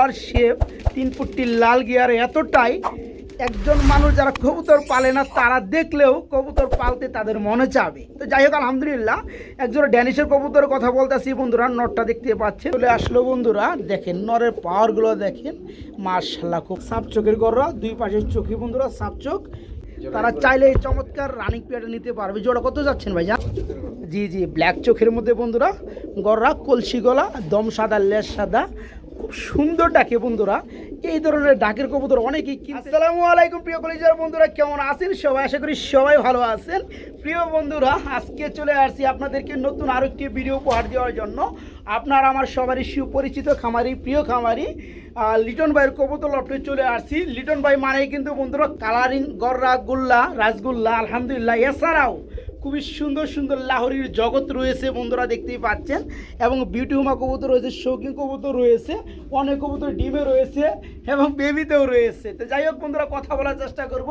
গলার শেপ, 3 ফুটটি লাল গিয়ার এতটাই একজন মানুষ যারা কবুতর পালে না তারা দেখলেও কবুতর পালতে তাদের মনে চাবে। তো যাই হোক, আলহামদুলিল্লাহ একজোড়া ড্যানিশের কবুতরের কথা বলতেছি বন্ধুরা। নরটা দেখতে পাচ্ছেন, চলে আসলো বন্ধুরা। দেখেন নরের পাওয়ারগুলো দেখেন, মাশাআল্লাহ খুব সাপ চোখের গররা, দুই পাশের চোখে বন্ধুরা সাপ চোখ। তারা চাইলে এই চমৎকার রানিং পেয়ারটা নিতে পারবে। জোড়া কত যাচ্ছেন ভাই? জি জি, ব্ল্যাক চোখের মধ্যে বন্ধুরা, গররা, কলসি গলা, দম সাদা, লেজ সাদা, খুব সুন্দর ডাকে বন্ধুরা। এই ধরনের ডাকের কবুতর অনেকেই কিনতে। আসসালামু আলাইকুম প্রিয় কলেজের বন্ধুরা, কেমন আছেন সবাই? আশা করি সবাই ভালো আছেন। প্রিয় বন্ধুরা, আজকে চলে আসছি আপনাদেরকে নতুন আরও একটি ভিডিও উপহার দেওয়ার জন্য। আপনার আমার সবারই সুপরিচিত খামারি, প্রিয় খামারি লিটন ভাইয়ের কবুতর লফটে চলে আসছি। লিটন ভাই মানেই কিন্তু বন্ধুরা কালারিং, গররা, গুল্লা, রাসগুল্লা, আলহামদুলিল্লাহ। এছাড়াও খুবই সুন্দর সুন্দর লাহোরির জগৎ রয়েছে বন্ধুরা, দেখতেই পাচ্ছেন। এবং বিউটি হুমা কবুতর রয়েছে, শৌখিন কবুতর রয়েছে, অনেক কবুতর ডিমে রয়েছে এবং বেবিতেও রয়েছে। তো যাই হোক বন্ধুরা, কথা বলার চেষ্টা করব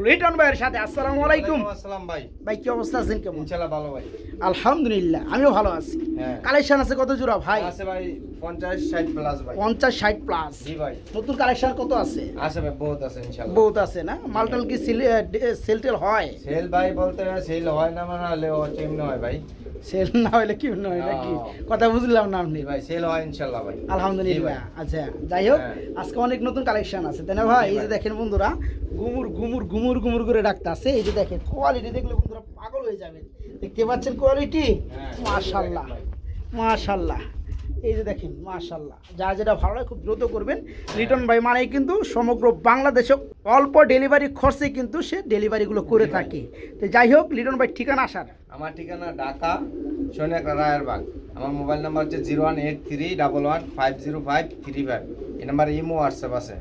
লিটন ভাইয়ের সাথে। আসসালামু আলাইকুম। আসসালাম ভাই। ভাই কি অবস্থা আছেন? কেমন? ইনশাআল্লাহ ভালো ভাই। আলহামদুলিল্লাহ আমিও ভালো আছি। কালেকশন আছে কত জোড়া ভাই? আছে ভাই 50-60 প্লাস ভাই। 50-60 প্লাস। জি ভাই। নতুন কালেকশন কত আছে? আছে ভাই, বহুত আছে ইনশাআল্লাহ। বহুত আছে না? মালটাল কি সেল হয়? সেল ভাই বলতে সেল হয় না, মানে হলে কেমনে হয় ভাই? সেল না হইলে কি হয় নাকি? কথা বুঝলাম না আপনি ভাই। সেল হয় ইনশাআল্লাহ ভাই। আলহামদুলিল্লাহ। আচ্ছা যাই হোক, আজকে অনেক নতুন কালেকশন আছে তাই না ভাই? এই যে দেখেন বন্ধুরা, গুমুর গুমুর গুমুর গুমুর করে ডাকতে আছে। এই যে দেখেন কোয়ালিটি দেখলে বন্ধুরা পাগল হয়ে যাবেন। দেখতে পাচ্ছেন কোয়ালিটি? মাশাআল্লাহ মাশাআল্লাহ। এই যে দেখেন মাশাআল্লাহ, যা যেটা ভালো লাগে খুব দ্রুত করবেন। লিটন ভাই মানেই কিন্তু সমগ্র বাংলাদেশে অল্প ডেলিভারি খরচে কিন্তু সে ডেলিভারিগুলো করে থাকে। তো যাই হোক, লিটন ভাই ঠিকানা আসার? আমার ঠিকানা ঢাকা সোনিয়া রায়েরবাগ। আমার মোবাইল নাম্বার হচ্ছে 01831150535। এই নাম্বারে ইমো হোয়াটসঅ্যাপ আছে।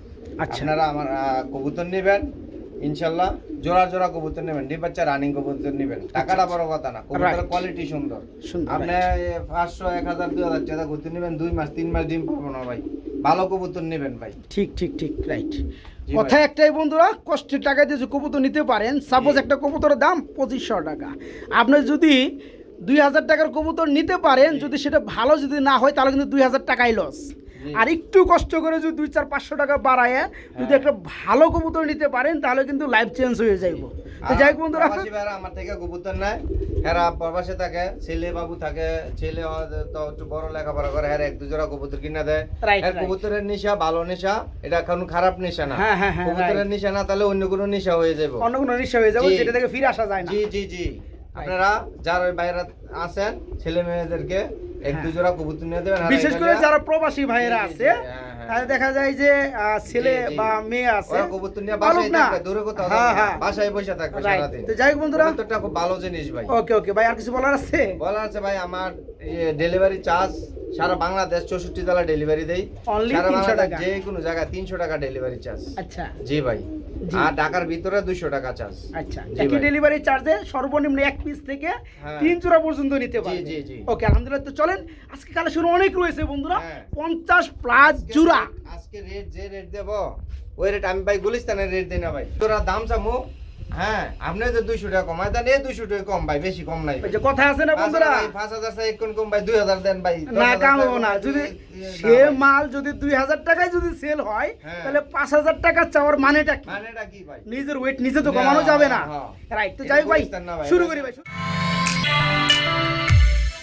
আচ্ছা, আপনারা আমার কবুতর নেবেন ইনশাআল্লাহ, জোড়া জোড়া কবুতর নেবেন, ডিম বাচ্চা রানিং কবুতর নেবেন। টাকাটা বড় কথা না, কবুতরের কোয়ালিটি সুন্দর। আপনি 500, 1000, 2000 টাকা কবুতর নেবেন, 2 মাস 3 মাস ডিম পাবো না ভাই। ভালো কবুতর নেবেন ভাই। ঠিক ঠিক ঠিক, রাইট। কথা একটাই বন্ধুরা, কষ্টের টাকা দিয়ে যে কবুতর নিতে পারেন। সাপোজ একটা কবুতরের দাম 2500 টাকা, আপনি যদি 2000 টাকার কবুতর নিতে পারেন, যদি সেটা ভালো যদি না হয় তাহলে কিন্তু 2000 টাকাই লস। আর একটু কষ্ট করে যদি 200-500 টাকা বাড়ায় যদি একটা ভালো কবুতর নিতে পারেন তাহলে কিন্তু লাইফ চেঞ্জ হয়ে যাইব। তো যাই হোক বন্ধুরা, আমার থেকে কবুতর নেয়, এরা প্রবাসে থাকে, ছেলে বাবু থাকে, ছেলে তো একটু বড় লেখাপড়া করে, এরা 1-2 জোড়া কবুতর কিনা দেয়। কবুতরের নেশা ভালো নেশা, এটা কোনো খারাপ নেশা না। কবুতরের নেশা না তাহলে অন্য কোনো নেশা হয়ে যাবে, অন্য কোনো নেশা হয়ে যাবে, যেটা থেকে ফিরে আসা যায় না। জি জি জি। আপনারা যারা বাইরে আছেন ছেলে মেয়েদেরকে 1-2 জোড়া কবুতর নিয়ে দেবেন। বিশেষ করে যারা প্রবাসী ভাইয়েরা আছে, তাহলে দেখা যায় যে ছেলে বা মেয়ে আছে, কবুতর নিয়ে বাসায় থাকবে, দূরে কোথাও বাসায় বসে থাকবে সারাদিন। তো যাই হোক বন্ধুরা, কবুতরটা খুব ভালো জিনিস ভাই। ওকে ওকে ভাই, আর কিছু বলার আছে? বলার আছে ভাই, আমার ডেলিভারি চার্জ সারা বাংলাদেশ 64 জেলা ডেলিভারি দেই। সারা বাংলাদেশ যে কোনো জায়গায় 300 টাকা ডেলিভারি চার্জ। আচ্ছা জি ভাই। আর ঢাকার ভিতরে 200 টাকা চার্জ। আচ্ছা, একই ডেলিভারি চার্জে সর্বনিম্ন 1 পিস থেকে 3 জোড়া পর্যন্ত নিতে পারবেন। জি জি। ওকে আলহামদুলিল্লাহ। তো চলেন, আজকে কালেকশন অনেক রয়েছে বন্ধুরা, 50 প্লাস জোড়া। আজকে যে রেট দেব ওই রেট আমি ভাই গুলিস্তানের রেট দেই না ভাই। তোরা দাম চামু, হ্যাঁ আপনি তো 200 টাকা কমাই দেন, 200 টাকা কম ভাই, বেশি কম নাই। যে কথা আছে না বন্ধুরা, 5000 টাকা কোন কম ভাই, 2000 দেন ভাই। না কাম হবে না। যদি সে মাল যদি 2000 টাকায় যদি সেল হয় তাহলে 5000 টাকা চাওয়ার মানেটা কি? মানেটা কি ভাই? নিজের ওয়েট নিজে তো কমানো যাবে না, রাইট? তো যাই ভাই, শুরু করি ভাই।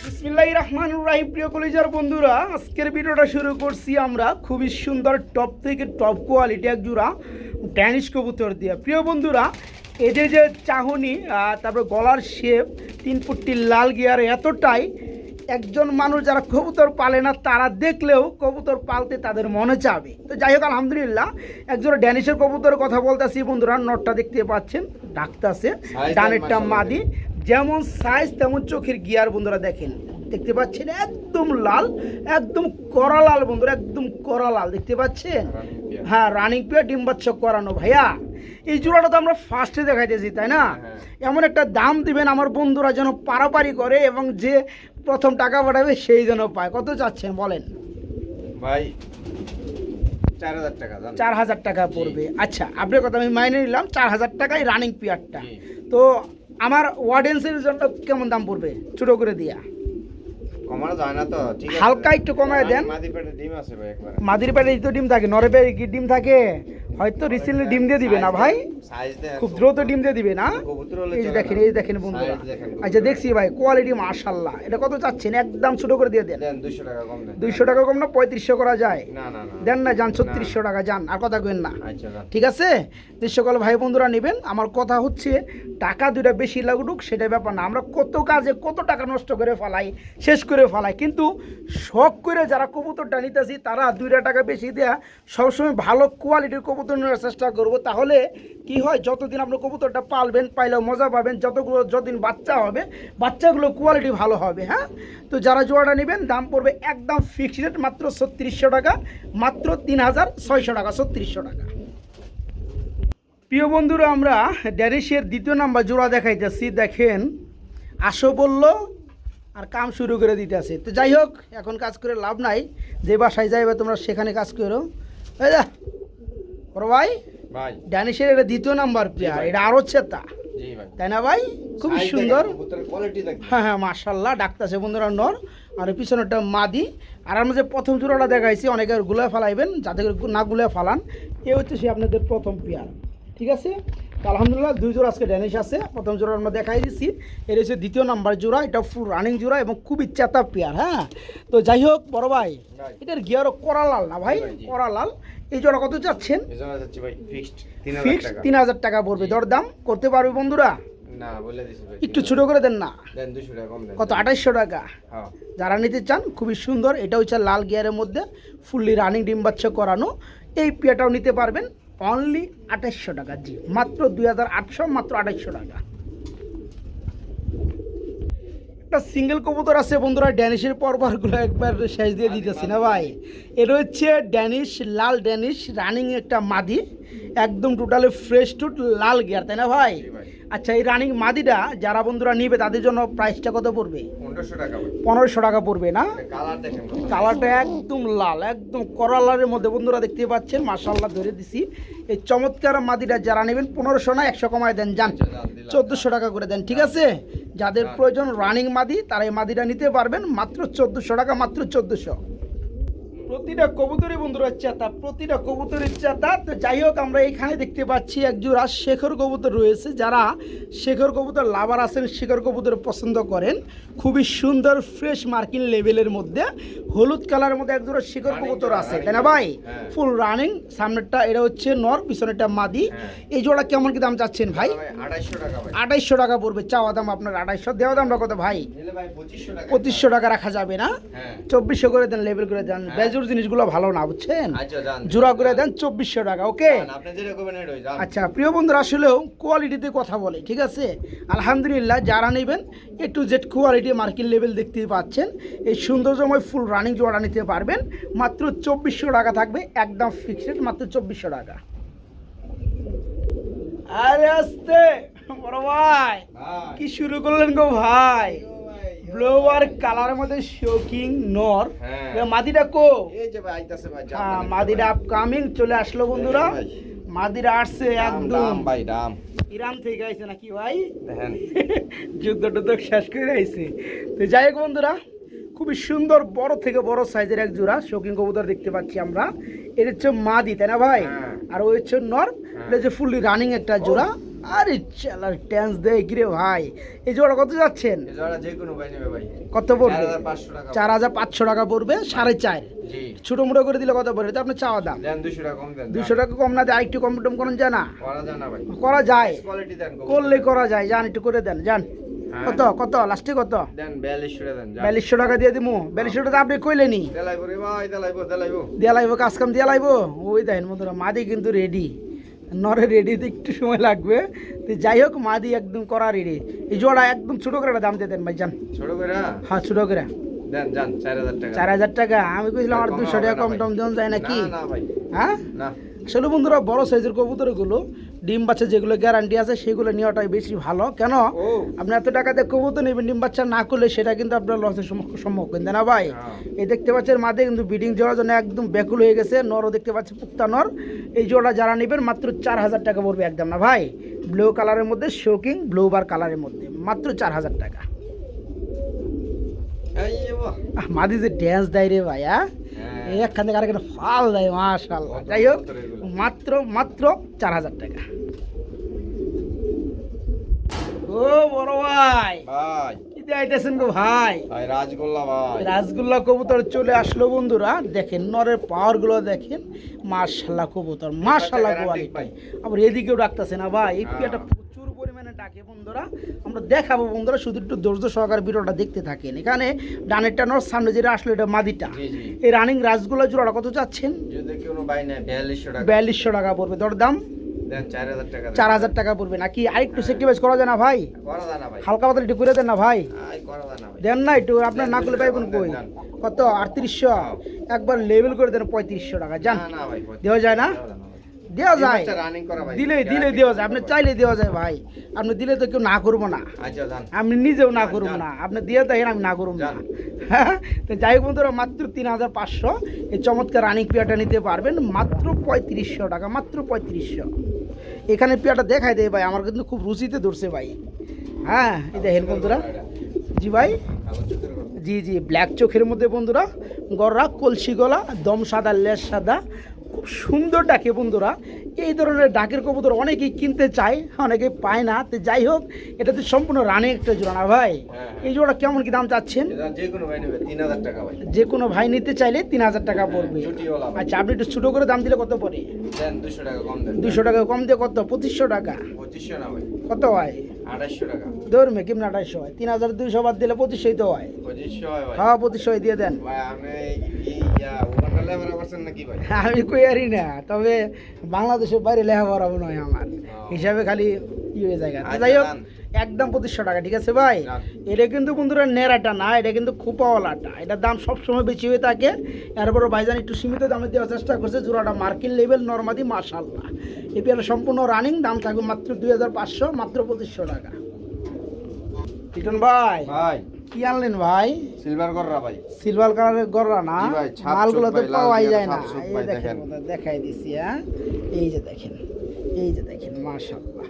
বিসমিল্লাহির রহমানির রহিম। প্রিয় কলেজের বন্ধুরা, আজকের ভিডিওটা শুরু করছি আমরা খুবই সুন্দর টপ থেকে টপ কোয়ালিটি এক জোড়া ড্যানিশ কবুতর দিয়ে। প্রিয় বন্ধুরা, এদের যে চাহনি, তারপর গলার শেপ, 3 ফুটটি লাল গিয়ার এতটাই একজন মানুষ যারা কবুতর পালে না তারা দেখলেও কবুতর পালতে তাদের মনে চাবে। তো যাই হোক আলহামদুলিল্লাহ, একজন ড্যানিশের কবুতরের কথা বলতেছি বন্ধুরা। নটটা দেখতে পাচ্ছেন ডাকতেছে, ডানেরটা মাদি, যেমন সাইজ তেমন চোখের গিয়ার বন্ধুরা দেখেন, দেখতে পাচ্ছেন একদম লাল, একদম কড়া লাল বন্ধুরা, একদম কড়া লাল দেখতে পাচ্ছেন। হ্যাঁ, রানিং পেয়ার, ডিম বাচ্চা করানো। ভাইয়া এই জোড়াটা তো আমরা ফার্স্টে দেখাইতেছি তাই না? এমন একটা দাম দিবেন আমার বন্ধুরা যেন পারাপারি করে এবং যে প্রথম টাকা পাঠাবে সেই যেন পায়। কত চাচ্ছেন বলেন ভাই? 4000 টাকা। 4000 টাকা পড়বে। আচ্ছা, আপনার কথা আমি মাইনে নিলাম, 4000 টাকায় রানিং পেয়ারটা। তো আমার অডিয়েন্সের জন্য কেমন দাম পড়বে ছোট করে দিয়া? কমানো যায় না তো, ঠিক আছে হালকা একটু কমায় দেন। মাদি পেটে ডিম আছে ভাই একবার। মাদির পেটে তো ডিম থাকে, নরের পেটে কি ডিম থাকে? হয়তো রিসেন্টলি ডিম দিয়ে দিবে না ভাই, সাইজ দেন খুব দ্রুত ডিম দিয়ে দিবে না। কবুতর হলে এই যে চলে দেখেন, না। এই দেখেন বন্ধুরা। Size দেখেন আচ্ছা দেখছি ভাই, কোয়ালিটি মাশাআল্লাহ। এটা কত চাচ্ছেন? একদম ছোট করে দিয়ে দেন। দেন 200 টাকা কম দেন। 200 টাকা কম না? 3500 করা যায়? না না না দেন না, যান 3600 টাকা যান, আর কথা কইেন না। আচ্ছা যান। ঠিক আছে, যে সকল ভাই বন্ধুরা নেবেন, আমার কথা হচ্ছে টাকা দুইটা বেশি লাগুক সেটা ব্যাপার না। আমরা কত কাজে কত টাকা নষ্ট করে ফেলাই, শেষ করে ফেলাই, কিন্তু শখ করে যারা কবুতরটা নিতেছি তারা 2 টাকা বেশি দেয়া সবসময় ভালো কোয়ালিটির কবুতর নেওয়ার চেষ্টা করবো। তাহলে কি হয়, যতদিন আপনি কবুতরটা পালবেন, পাইলেও মজা পাবেন, যতদিন বাচ্চা হবে বাচ্চাগুলো কোয়ালিটি ভালো হবে। হ্যাঁ, তো যারা জোড়াটা নেবেন দাম পড়বে একদম ফিক্সড রেট মাত্র 3600 টাকা, মাত্র 3600 টাকা, 3600 টাকা। প্রিয় বন্ধুরা, আমরা ড্যানিশের 2য় নাম্বার জোড়া দেখাইতেছি। দেখেন, আসো বললো আর কাম শুরু করে দিতে আছে। তো যাই হোক, এখন কাজ করে লাভ নাই, যে বাসায় যাইবে তোমরা সেখানে কাজ করো। এই যা বড় ভাই, ভাই ড্যানিশের এটা 2য় নাম্বার পেয়ার, এটা আরও চেতা, জি ভাই তাই না ভাই? খুব Size সুন্দর। দেখেন, কবুতরের কোয়ালিটি দেখেন। হ্যাঁ হ্যাঁ, মাশাল্লাহ, ডাকতেছে বন্ধুরা নর, আর পিছনেরটা মাদি। আর আমরা যে প্রথম জোড়াটা দেখাইছি, অনেকে গুলায় ফালাইবেন, যাদের না গুলায় ফালান, এ হচ্ছে সে আপনাদের প্রথম পেয়ার। ঠিক আছে, তো আলহামদুলিল্লাহ 2 জোড়া আজকে ড্যানিশ আছে। প্রথম জোড়া আমরা দেখাই দিচ্ছি, এটা হচ্ছে 2য় নাম্বার জোড়া, এটা ফুল রানিং জোড়া এবং খুবই চেতা পেয়ার। হ্যাঁ, তো যাই হোক বড় ভাই, এটার গিয়ারও করা লাল না ভাই, করা লাল। এই জোড়া কত চাচ্ছেন? এই জন্য যাচ্ছে ভাই ফিক্সড 3000 ফিক্স টাকা। 3000 টাকা পড়বে। দরদাম করতে পারবে বন্ধুরা? না বলে দিছি ভাই, একটু ছোট করে দেন না। দেন 200 টাকা কম দেন। কত? 2800 টাকা। হ্যাঁ যারা নিতে চান, খুবই সুন্দর। এটা হচ্ছে লাল গিয়ারের মধ্যে ফুললি রানিং ডিম বাচ্চা করানো। এই পেয়াটাও নিতে পারবেন অনলি 2800 টাকা। জি, মাত্র 2800, মাত্র 2800 টাকা। একটা সিঙ্গেল কবুতর আছে বন্ধুরা, ড্যানিশের পরবারগুলো একবার শেষ দিয়ে দিতেছি না ভাই। এটা হচ্ছে ড্যানিশ, লাল ড্যানিশ রানিং একটা মাদি, একদম টোটালি ফ্রেশ টুট লাল গিয়ার, তাই না ভাই? আচ্ছা, এই রানিং মাদিটা যারা বন্ধুরা নিবে তাদের জন্য প্রাইসটা কত পড়বে? 1500 টাকা ভাই। 1500 টাকা পড়বে না? কালার দেখেন কত। কালারটা একদম লাল, একদম করালারের মধ্যে বন্ধুরা দেখতে পাচ্ছেন, মাশাআল্লাহ ধরে দিছি। এই চমৎকার মাদিটা যারা নেবেন 1500 না 100 কমায় দেন, যান 1400 টাকা করে দেন। ঠিক আছে, যাদের প্রয়োজন রানিং মাদি তারা এই মাদিটা নিতে পারবেন মাত্র 1400 টাকা, মাত্র 1400। প্রতিটা কবুতরই বন্ধুরা চেতা, প্রতিটা কবুতরের চেতা। তো যাই হোক, আমরা এখানে দেখতে পাচ্ছি এক জোড়া শেখর কবুতর রয়েছে। যারা শেখর কবুতর লাভার আছেন, শেখর কবুতর পছন্দ করেন, খুবই সুন্দর ফ্রেশ মার্কিন লেভেলের মধ্যে হলুদ কালারের মধ্যে এক জোড়া শেখর কবুতর আছে, তাই না ভাই? ফুল রানিং, সামনেরটা এটা হচ্ছে নর, পিছনেরটা মাদি। এই জোড়া কেমন কি দাম চাচ্ছেন ভাই? 2800 টাকা ভাই। 2800 টাকা পড়বে। চাওয়া দাম আপনার 2800, দেওয়া দামটা কত ভাই? নিলে ভাই 2500 টাকা। 2500 টাকা রাখা যাবে না? হ্যাঁ 2400 করে দেন, লেভেল করে দেন। বেজুর জিনিসগুলো ভালো না, বুঝছেন? আচ্ছা যান। জোড়া করে দেন 2400 টাকা। ওকে, আপনি যেটা করবেন এটাই যান। আচ্ছা প্রিয় বন্ধুরা, আসলেও কোয়ালিটিতে কথা বলে, ঠিক আছে? আলহামদুলিল্লাহ, যারা নেবেন A to Z কোয়ালিটি মার্কিন লেভেল দেখতে পাচ্ছেন। এই সৌন্দর্যময় ফুল রানিং জোড়া নিতে পারবেন মাত্র 2400 টাকা থাকবে, একদম ফিক্সড, মাত্র 2400 টাকা। আরে আস্তে বড় ভাই, কি শুরু করলেন গো ভাই? ব্লোয়ার কালারের মধ্যে শোকিং নর, হ্যাঁ। মাদিটা কো? এই যে ভাই আইতাছে ভাই, হ্যাঁ, মাদিরা আপকামিং চলে আসলো বন্ধুরা। মাদিরা আসছে একদম ভাই দাম ইরান থেকে আইছে নাকি ভাই? দেখেন যুদ্ধ টুদ্ধ শেষ করে আইছে। তো যাই হোক বন্ধুরা, খুবই সুন্দর বড় থেকে বড় সাইজের এক জোড়া শৌখিন কবুতর দেখতে পাচ্ছি আমরা। এটা হচ্ছে মাদি, তাই না ভাই? আর ওই হচ্ছে নর, এটা হচ্ছে ফুললি রানিং একটা জোড়া। আরে চালার টেন্স দেয় কিরে ভাই। এই জোড়া কত যাচ্ছেন? এই জোড়া যে কোনো ভাই নেবে ভাই। কত পড়বে? 4500 টাকা। 4500 টাকা পড়বে, 4.5। জি ছোট মোটো করে দিলে কত পড়বে? এটা আপনার চাওয়া দাম। দেন 200 টাকা কম দেন। 200 টাকা কম না দিয়ে আরেকটু কম টম করেন, যায় না? করা যায় না ভাই। করা যায়, কোয়ালিটি দেন করলে করা যায়, যান একটু করে দেন, যান। কত কত লাস্টে কত? দেন 4200 টাকা দেন। 4200 টাকা দিয়ে দিমু। 4200 টাকা আপনি কইলেনি দেলাইবো রে ভাই, দেলাইবো দিয়া লাইবো, কাজ কাম দিয়া লাইবো। ওই দেখেন বন্ধুরা, মাদি কিন্তু রেডি, নরে রেডিতে একটু সময় লাগবে। তো যাই হোক, মাদি একদম করা রেডি। এই জোড়া একদম ছোট করে দাম দিয়ে দেন ভাই, যান। ছোট করে হ্যাঁ, ছোট করে দেন, যান 4000 টাকা। 4000 টাকা। আমি কইছিলাম আর 200 টাকা কম টম দেন যায় নাকি? না ভাই, হ্যাঁ না। আসলে বন্ধুরা, বড় সাইজের কবুতরগুলো ডিম বাচ্চা যেগুলো গ্যারান্টি আছে সেগুলো নেওয়াটাই বেশি ভালো। কেন? আপনি এত টাকা দিয়ে কবুতর নেবেন, ডিম বাচ্চা না করলে সেটা কিন্তু আপনার লসের সম্মুখীন, তাই না ভাই? এই দেখতে পাচ্ছেন মাদে কিন্তু ব্রিডিং জোড়ার জন্য একদম ব্যাকুল হয়ে গেছে। নরও দেখতে পাচ্ছি পুক্তা নর। এই জোড়া যারা নেবেন মাত্র 4000 টাকা পড়বে একদম, না ভাই? ব্লু কালারের মধ্যে, শোকিং ব্লু বার কালারের মধ্যে, মাত্র 4000 টাকা। এই যে বাহ। মাদি যে ড্যান্স দেয় রে ভাই, হ্যাঁ হ্যাঁ। এই একখান থেকে আরেকখানে ফাল দেয় মাশাআল্লাহ। যাই হোক মাত্র মাত্র 4000 টাকা। ও বড় ভাই, ভাই কি দেখাইতেছেন গো ভাই? ভাই রাজগোল্লা ভাই। রাসগোল্লা কবুতর চলে আসলো বন্ধুরা, দেখেন নরের পাওয়ার গুলো দেখেন, মাশাআল্লাহ কবুতর, মাশাআল্লাহ কোয়ালিটি। আবার এদিকেও ডাকতেছে না ভাই, এই পিয়াটা প্রচুর পরিমাণে ডাকে বন্ধুরা। আমরা দেখাবো বন্ধুরা, শুধু একটু ধৈর্য সহকারে ভিডিওটা দেখতে থাকেন। এখানে ডানেরটা নর, সামনে যেটা আসলো এটা মাদিটা। জি জি। এই রানিং রাসগোল্লা জোড়াটা কত চাচ্ছেন? যদি কোনো ভাই নেয় 4200 টাকা। 4200 টাকা পড়বে, দরদাম দেন 4000 টাকা দেন। 4000 টাকা পড়বে। নাকি আরেকটু সেক্রিফাইস করা যায় না ভাই? করা যায় না ভাই। হালকা পাতলা একটু করে দেন না ভাই। আই করা যায় না ভাই। দেন না একটু, আপনার না করলে পাইবেন কই? কত? 3800। একবার লেভেল করে দেন 3500 টাকা। যান, না না ভাই। দেওয়া যায় না? দেওয়া যায়, রানিং করা ভাই। দিলে দেওয়া যায়, আপনি চাইলে দেওয়া যায় ভাই। আপনি দিলে তো কেউ না করবো না, আচ্ছা যান। আমি নিজেও না করবো না, আপনি দিয়ে দেখেন আমি না করবো না। হ্যাঁ, তো যাই হোক বন্ধুরা, মাত্র 3500 এই চমৎকার রানিং পেয়ারটা নিতে পারবেন মাত্র 3500 টাকা, মাত্র 3500। এখানে পেয়ারটা দেখাই দেয় ভাই, আমার কিন্তু খুব রুচিতে ধরছে ভাই। হ্যাঁ, এই দেখেন বন্ধুরা। জি ভাই, জি জি, ব্ল্যাক চোখের মধ্যে বন্ধুরা, গররা কলসি গলা, দম সাদা, লেজ সাদা, খুব সুন্দর ডাকে বন্ধুরা। এই ধরনের ডাকের কবুতর অনেকেই কিনতে চায়, অনেকেই পায় না। তো যাই হোক, এটা তো সম্পূর্ণ রানে একটা জোড়া না ভাই? এই জোড়া কেমন কি দাম চাচ্ছেন? যে কোনো ভাই নেবে 3000 টাকা ভাই। যে কোনো ভাই নিতে চাইলে 3000 টাকা পড়বে। চুটিওয়ালা ভাই। আচ্ছা, আপনি একটু ছোটো করে দাম দিলে কত পড়ে? দেন 200 টাকা কম দেন। 200 টাকা কম দিয়ে কত? 2500 টাকা। 2500 না ভাই। কত হয়? 2800 টাকা। ধরবে কেমন? 2800 হয়। 3200 বাদ দিলে 2500 তো হয়। 2500 হয় ভাই। হ্যাঁ, 2500 দিয়ে দেন। ভাই আপনি এই ওখানটা লেবার করছেন নাকি ভাই? আমি কই আরি না, তবে বাংলাদেশের বাইরে লেখাপড়া নয় আমার হিসাবে, খালি ইয়ে জায়গা। তো যাই হোক, একদম 2500 টাকা, ঠিক আছে ভাই? এটা কিন্তু বন্ধুরা নেড়াটা না, এটা কিন্তু খোপাওয়ালাটা। এটার দাম সবসময় বেশি হয়ে থাকে। এরপরও ভাইজান একটু সীমিত দামে দেওয়ার চেষ্টা করছে। জোড়াটা মার্কিন লেভেল নরমাদি, মাশাআল্লাহ। এই পেয়ারা সম্পূর্ণ রানিং, দাম থাকবে মাত্র 2500, মাত্র 2500 টাকা। টিটন ভাই, ভাই কি আনলেন ভাই? সিলভার গররা ভাই। সিলভার কালারের গররা না? জি ভাই, ছাপ মালগুলো চোখ তো ভাই, লাল পাওয়াই দিয়ে যায় না। ছাপ চোখ এই ভাই, দেখেন দেখেন। বন্ধুরা, দেখাই দিছি। হ্যাঁ, এই যে দেখেন, এই যে দেখেন, মাশাআল্লাহ।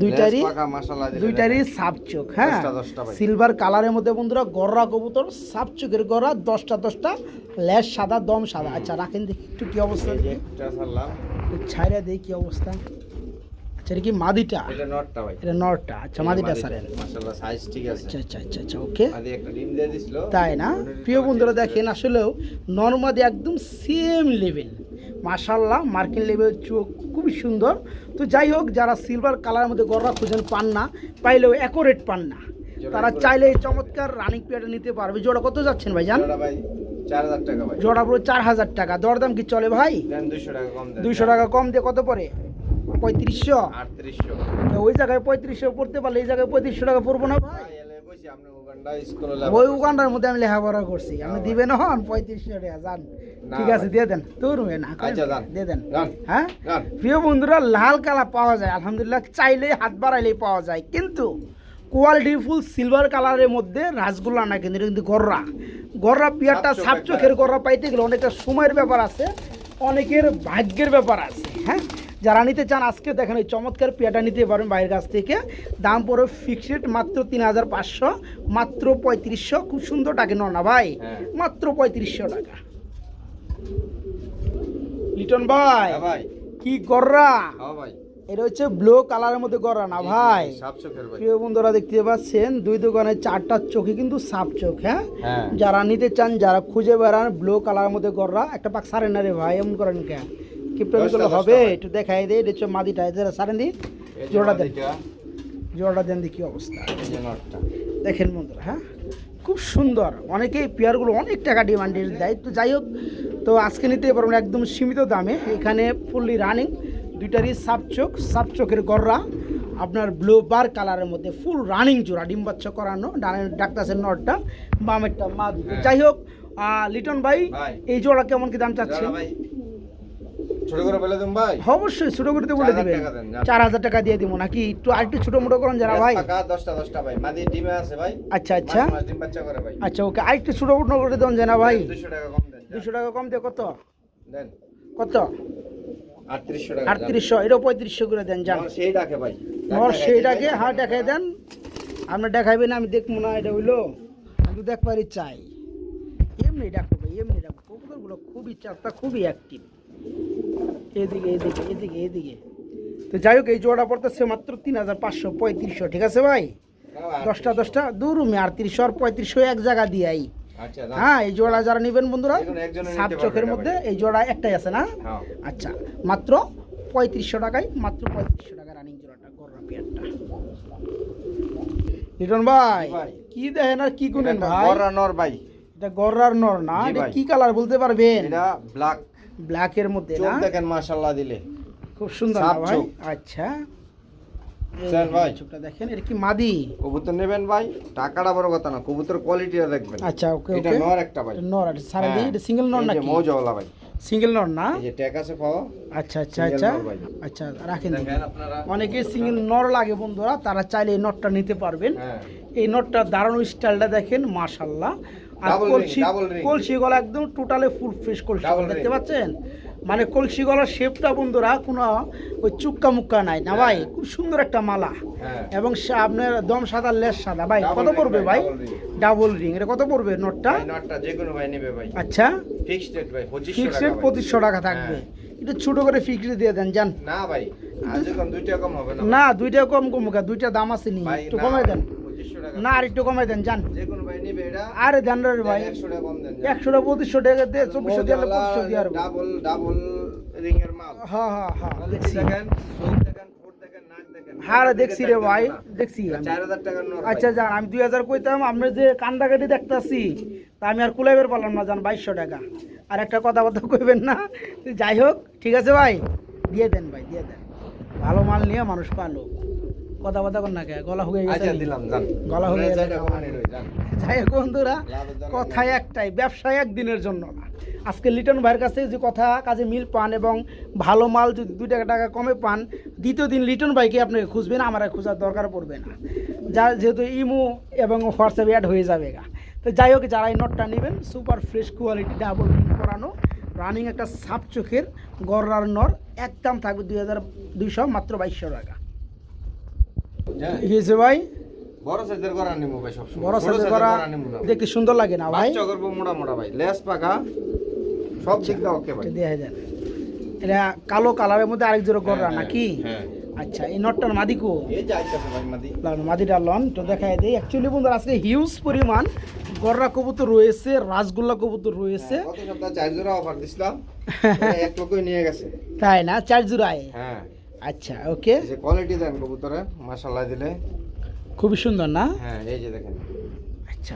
দুইটারই লেজ পাকা মাশাআল্লাহ দিলে দুইটারই দেখেন। সাপ চোখ। হ্যাঁ, 10টা ভাই। সিলভার কালারের মধ্যে বন্ধুরা গররা কবুতর, সাপ চোখের গররা, 10টা লেজ সাদা, দম সাদা। আচ্ছা রাখেন দেখি একটু কি অবস্থা, এই যে একটা ছাড়লাম। ছাইরা দেখি কি অবস্থা। আচ্ছা, এটা কি মাদিটা? এটা নটটা ভাই। এটা নরটা। আচ্ছা, মাদিটা সারেন। মাশাআল্লাহ সাইজ ঠিক আছে। আচ্ছা আচ্ছা আচ্ছা আচ্ছা, ওকে। মাদি একটা ডিম দিয়ে দিছিল। তাই না? প্রিয় বন্ধুরা দেখেন, আসলেও নর্মাদি একদম সেম লেভেল, মাশাআল্লাহ। মার্কিন লেভেল চোখ খুবই সুন্দর। তো যাই হোক, যারা সিলভার কালারের মধ্যে গররা খুঁজেন, পান না, পাইলেও অ্যাকোরেট পান না, তারা চাইলে এই চমৎকার রানিং পেয়ারটা নিতে পারবে। জোড়া কত যাচ্ছেন ভাই জান? জোড়া ভাই 4000 টাকা ভাই। জোড়া পুরো 4000 টাকা। দরদাম কি চলে ভাই? দেন 200 টাকা কম দেন। 200 টাকা কম দিয়ে কত পড়ে? 3500। 3800। তো ওই জায়গায় 3500 পড়তে পারলে এই জায়গায় 3500 টাকা পড়বো না ভাই? ভাই এলে কইছি আপনি উগান্ডা স্কুলে ওই উগান্ডার মধ্যে আমি লেখাপড়া করছি, আপনি দিবেন হন 3500 টাকা। যান, না ঠিক আছে, ভাই। দিয়ে দেন। তোর না আচ্ছা, যান। দিয়ে দেন। যান। হ্যাঁ, যান। প্রিয় বন্ধুরা, লাল কালার পাওয়া যায় আলহামদুলিল্লাহ, চাইলে হাত বাড়াইলেই পাওয়া যায়। কিন্তু কোয়ালিটি ফুল সিলভার কালারের মধ্যে রাসগোল্লা না, কিন্তু গররা পিয়ারটা সাপ চোখ সাপ চোখের গররা পাইতে গেলে অনেকটা সময়ের ব্যাপার আছে, অনেকের ভাগ্যের ব্যাপার আছে। হ্যাঁ, যারা নিতে চান আজকে দেখেন এই চমৎকার পেয়ারটা নিতে পারবেন বাইরের কাছ থেকে। দাম পড়ে ফিক্সড মাত্র 3500, মাত্র 3500। খুব সুন্দর ডাকে না ভাই? হ্যাঁ। মাত্র 3500 টাকা। লিটন ভাই, হ্যাঁ ভাই। কি গররা? হ্যাঁ ভাই। এটা হচ্ছে ব্লু কালারের মধ্যে গররা না ভাই? সাপ চোখের ভাই। প্রিয় বন্ধুরা দেখতে পাচ্ছেন, দুই দোকানে 4টা চোখে কিন্তু সাপ চোখ। হ্যাঁ, হ্যাঁ। যারা নিতে চান, যারা খুঁজে বেড়ান ব্লু কালারের মধ্যে গররা, একটা পাক সারেন না রে ভাই, এমন করেন কে? কি প্রেমিকগুলো 10টা হবে? ভাই। একটু দেখাই দে, এটা হচ্ছে মাদিটা, এদের সারেন দি, এই যে জোড়া দেন, মাদিটা, জোড়াটা দেন দেখি অবস্থা। এই যে নটটা। দেখেন বন্ধুরা, হ্যাঁ, খুব সুন্দর। অনেকেই পেয়ারগুলো অনেক টাকা ডিমান্ডের দেয়। তো যাই হোক, তো আজকে নিতে পারবেন একদম সীমিত দামে। এখানে ফুললি রানিং, দুইটারই সাপ চোখের গররা, আপনার ব্লু বার কালারের মধ্যে ফুল রানিং জোড়া, ডিম বাচ্চা করানো। ডানের ডাক্তারের নটটা, বামেরটা মাদি। যাই হোক, লিটন ভাই, ভাই। এই জোড়া কেমন কি দাম চাচ্ছেন? জোড়া ভাই ছোট করে বলে দিন ভাই। অবশ্যই ছোট করতে বলে 4000 দিবেন। টাকা দেন, যান। 4000 টাকা দিয়ে দিব নাকি? একটু আরেকটু ছোটো মোটো করেন যারা ভাই। টাকা 10টা ভাই। মাদি ডিমে আছে ভাই। আচ্ছা আচ্ছা মাঝে মাঝে ডিম বাচ্চা করে ভাই। আচ্ছা, ওকে, আরেকটু ছোটো মোটো করে দেন জানা ভাই। 200 টাকা কম দেন। 200 টাকা কম দিয়ে কত? দেন কত? 3800 টাকা। 3800, এটাও 3500 করে দেন যান। সেই ডাকে ভাই। নর সেইটাকে হ্যাঁ দেখাই দেন। আপনি দেখাইবেন, আমি দেখবো না এটা হইলো? একটু দেখবারই চাই। এমনি ডাকো ভাই, এমনি ডাকো। কবুতরগুলো খুবই চাপটা, খুবই অ্যাক্টিভ। এদিকে এদিকে এদিকে এদিকে। তো যাই হোক, এই জোড়া পড়তেছে মাত্র 3535, ঠিক আছে ভাই? 10টা দূরুমে 3800 আর 3500 এক জায়গা দিয়াই। আচ্ছা, হ্যাঁ, এই জোড়া যারা নেবেন বন্ধুরা, একজনের সাত নিতে চোখের পারবে মধ্যে না ভাই। এই জোড়া একটাই আছে না? হ্যাঁ। আচ্ছা, মাত্র 3500 টাকায়, মাত্র 3500 টাকা রানিং জোড়াটা, গররা পেয়ারটা। লিটন ভাই, ভাই। কি দেখেন আর কি গুনেন এটা ভাই? গররা নর ভাই। এটা গররার নর না? জি এটা ভাই। কি কালার বলতে পারবেন? এটা ব্ল্যাক। ব্ল্যাকের মধ্যে চোখ না? দেখেন মাশাআল্লাহ দিলে। খুব সুন্দর না সাপ ভাই? চোখ। আচ্ছা, এই চল ভাই। চোখটা দেখেন, এটা কি মাদি? কবুতর নেবেন ভাই, টাকাটা বড় কথা না, কবুতর কোয়ালিটিটা দেখবেন। আচ্ছা, ওকে এটা ওকে। নর একটা ভাই। এটা নর, এটা সারা দিয়ে, হ্যাঁ। এটা সিঙ্গেল নর এই যে নাকি? মৌজাওয়ালা ভাই। সিঙ্গেল নর না? এই যে ট্যাগ আছে পাওয়া। আচ্ছা আচ্ছা single আচ্ছা নর ভাই। আচ্ছা, রাখেন দেখি। দেখেন আপনারা। অনেকে সিঙ্গেল নর লাগে বন্ধুরা, তারা চাইলে এই নটটা নিতে পারবেন। হ্যাঁ। এই নটটা দাঁড়ানো স্টাইলটা দেখেন, মাশাল্লাহ। আর Double ring, কলসি, double ring। কলসি গলা একদম টোটালে ফুল ফ্রেশ কলসি Double গলা, দেখতে ring। পাচ্ছেন? মানে কলসি গলার শেপটা বন্ধুরা কোনো ওই চুক্কা মুক্কা নাই না ভাই, খুব সুন্দর একটা মালা। হ্যাঁ। এবং আপনার দম সাদা, লেস সাদা ভাই। Double কত ring পড়বে ভাই, ভাই? double ring। ডাবল রিং, এটা কত পড়বে নটটা? ভাই নটটা যে কোনো ভাই নেবে ভাই। আচ্ছা, ফিক্সড রেট ভাই 2500 ফিক্সড টাকা রেট ভাই। 2500 টাকা থাকবে। হ্যাঁ। এটা ছোট করে ফিক্সড দিয়ে দেন জান। না ভাই, আজ যখন দুইটা কম হবে না। না, দুইটা কম কম, দুইটা দাম আছে নি, ভাই একটু না, কমাই দেন। 2500 টাকা। না, আর একটু কমাই দেন জান। যে কোনো ভাই নেবে এটা। আরে দেন রে ভাই, 100 টাকা কম দেন। 100 টাকা 2500 টাকা দিয়ে 2400 দিয়ে 2500 দিয়ে আর ডাবল রিং এর মাল। হ্যাঁ হ্যাঁ হ্যাঁ, Quality দেখছি। দেখেন, চোখ দেখেন, ঠোঁট দেখেন, নাক দেখেন। হ্যাঁ রে, দেখছি রে ভাই, দেখছি আমি। 4000 টাকার নর। আচ্ছা জান, আমি 2000 কইতাম, আপনি যে কান্দাকাটি দেখতাছি, তা আমি আর কুলাইবের পারলাম না জান, 2200 টাকা। আর একটা কথাবার্তা কইবেন না। যাই হোক, ঠিক আছে ভাই, দিয়ে দেন ভাই, দিয়ে দেন। ভালো মাল নিয়ে মানুষ পালো, কথাবার্তা কর না কে, গলা হয়ে গেছে। আচ্ছা দিলাম জান। গলা হয়ে গেছে। যাইটা কমানি রই জান। যাই হোক বন্ধুরা, লাভের জন্য কথায় একটাই, ব্যবসায় একদিনের জন্য না। আজকে লিটন ভাইয়ের কাছে যে কথা কাজে মিল পান এবং ভালো মাল যদি 2 টাকা কমে পান, দ্বিতীয় দিন লিটন ভাইকে আপনি খুঁজবেন, আমার আর খোঁজার দরকার পড়বে না, যা যেহেতু ইমো এবং হোয়াটসঅ্যাপে অ্যাড হয়ে যাবে গা। তো যাই হোক, যারা এই নটটা নেবেন, super fresh quality, double ring করানো, রানিং একটা সাপ চোখের গররার নর, একদম থাকবে 2200, মাত্র 2200 টাকা। জান, কি হয়েছে ভাই? বড় সাইজের করা নিমু ভাই সব সময়। বড় সাইজের করা নিমু না। দেখতে সুন্দর লাগে না ভাই? বাচ্চা করব মোটা মোটা ভাই। লেস পাকা সব দিক দাও ওকে ভাই। এটা দিয়ে দেন। এটা কালো কালারের মধ্যে আরেক জোড়া গররা হ্যাঁ, নাকি? হ্যাঁ। আচ্ছা, এই নটটার মাদিকো এই যে আইতাছে ভাই মাদি। মাদিটা লন তো দেখাই দেই। অ্যাকচুয়ালি বন্ধুরা, আজকে হিউজ পরিমাণ গররা কবুতর রয়েছে, রাসগোল্লা কবুতর রয়েছে। গত সপ্তাহে 4 জোড়া অফার দিছিলাম। এক লোকই নিয়ে গেছে। তাই না? 4 জোড়ায়? হ্যাঁ। আচ্ছা, ওকে, এই যে কোয়ালিটি দেন কবুতরে, মাশাআল্লাহ দিলে। খুবই সুন্দর না? হ্যাঁ, এই যে দেখেন। আচ্ছা,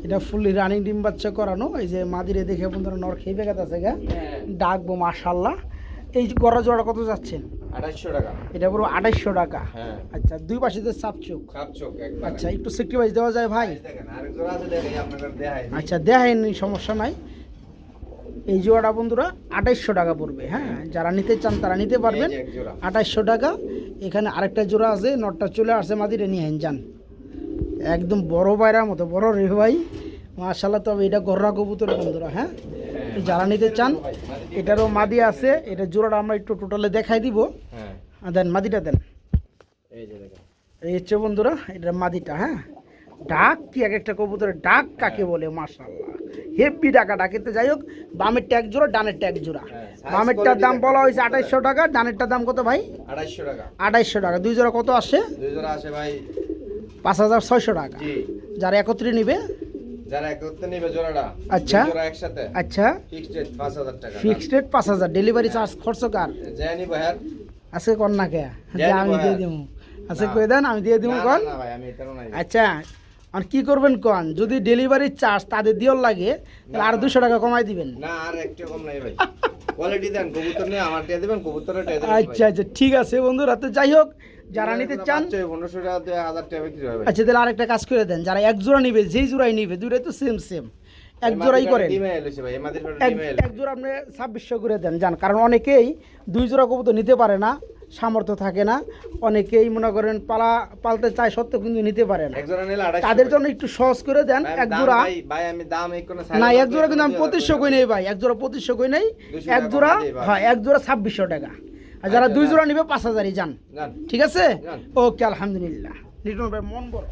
এটা ফুললি রানিং ডিম বাচ্চা করানো। এই যে মাদিরে দেখে বন্ধুরা নর খেয়ে বেগাত আছে গা, ডাকবো মাশাআল্লাহ। এই গররা জোড়া কত যাচ্ছেন? 2800 টাকা। এটা পুরো 2800 টাকা। হ্যাঁ। আচ্ছা, দুই পাশে যে সাপ চোখ। সাপ চোখ একবার। আচ্ছা, একটু সেক্রিফাইস দেওয়া যায় ভাই? দেখেন আরেক জোড়া আছে, দেখেন আপনাদের দেখাই। আচ্ছা, দেখায়নি, সমস্যা নাই। এই জোড়াটা বন্ধুরা 2800 টাকা পড়বে। হ্যাঁ, যারা নিতে চান তারা নিতে পারবেন, এই যে এক জোড়া। 2800 টাকা। এখানে আরেকটা জোড়া আছে, নটটা চলে আসছে মাদিরে, নিয়ে যান। একদম বড় বাইরার মতো বড় রে ভাই, মাশাআল্লাহ। তবে এটা গররা কবুতর বন্ধুরা। হ্যাঁ, যারা নিতে চান, এটারও মাদি আছে। এটা জোড়াটা আমরা একটু টোটালে দেখাই দিব। হ্যাঁ, দেন মাদিটা দেন। এই যে দেখেন। এই হচ্ছে বন্ধুরা এটার মাদিটা। হ্যাঁ, ডাক কি এক একটা কবুতরের ডাক কাকে বলে, মাশাআল্লাহ, হেভি ডাকা ডাকে। তো যাই হোক, বামের ট্যাগ জোড়া, ডানের ট্যাগ জোড়া। হ্যাঁ, size বামেরটার দাম quality বলা হয়েছে দেখেন। 2800 টাকা, ডানেরটার দাম কত ভাই? 2800 টাকা। 2800 টাকা। দুই জোড়া কত আসে? দুই জোড়া আছে ভাই। 5600 টাকা। জি। যারা একত্রে নিবে, যারা একত্রে নেবে জোড়াটা, আচ্ছা। দুই জোড়া একসাথে, আচ্ছা, ফিক্সড রেট 5000 টাকা। Fixed rate 5000। ডেলিভারি চার্জ খরচ কার? জানি ভাই। আজকে কর না কে, যে দেন আমি ভাই। দিয়ে দিব? আজকে না। কই দেন, আমি দিয়ে দিব না, কোন? না ভাই, আমি এটারও নাই। আচ্ছা, আর কি করবেন কোন? যদি ডেলিভারি চার্জ তাদের দিওর লাগে, তাহলে আর 200 টাকা কমাই দিবেন। না, আর একটু কম নাই ভাই। কোয়ালিটি দেন, কবুতর নিয়ে আমার টিয়া দিবেন, কবুতরের টিয়া দিবেন। আচ্ছা আচ্ছা, ঠিক আছে বন্ধুরা। তো যাই হোক, যারা নিতে চান, 1500 টাকা দিয়ে 1000 টাকা বিক্রি হবে। আচ্ছা তাহলে আরেকটা কাজ করে দেন, যারা এক জোড়া নিবে, যেই জোড়াই নিবে, দুটোই তো সেম সেম, এক জোড়াই করেন। ডিমে এলছে ভাই, আমাদের ডিমে এল। এক জোড়া আপনি 2600 করে দেন জান। কারণ অনেকেই 2 জোড়া কবুতর নিতে পারে না, সামর্থ্য থাকে না। অনেকেই মনে করেন পালতে চায় সত্ত্বেও কিন্তু নিতে পারে না। এক জোড়া নিলে 2800। তাদের জন্য একটু সহজ করে দেন। ভাই, এক দাম জোড়া ভাই, ভাই আমি দাম এই কোন না, এক জোড়া কিন্তু আমি 2500 কই নেই ভাই, এক জোড়া 2500 কই নেই। 200 এক টাকা জোড়া, কমাই দিই ভাই। হ্যাঁ, এক জোড়া 2600 টাকা। আর যারা আচ্ছা, 2 যান। জোড়া নিবে 5000ই যান। জান। ঠিক আছে, যান। ওকে, আলহামদুলিল্লাহ। লিটন ভাই মন বড়।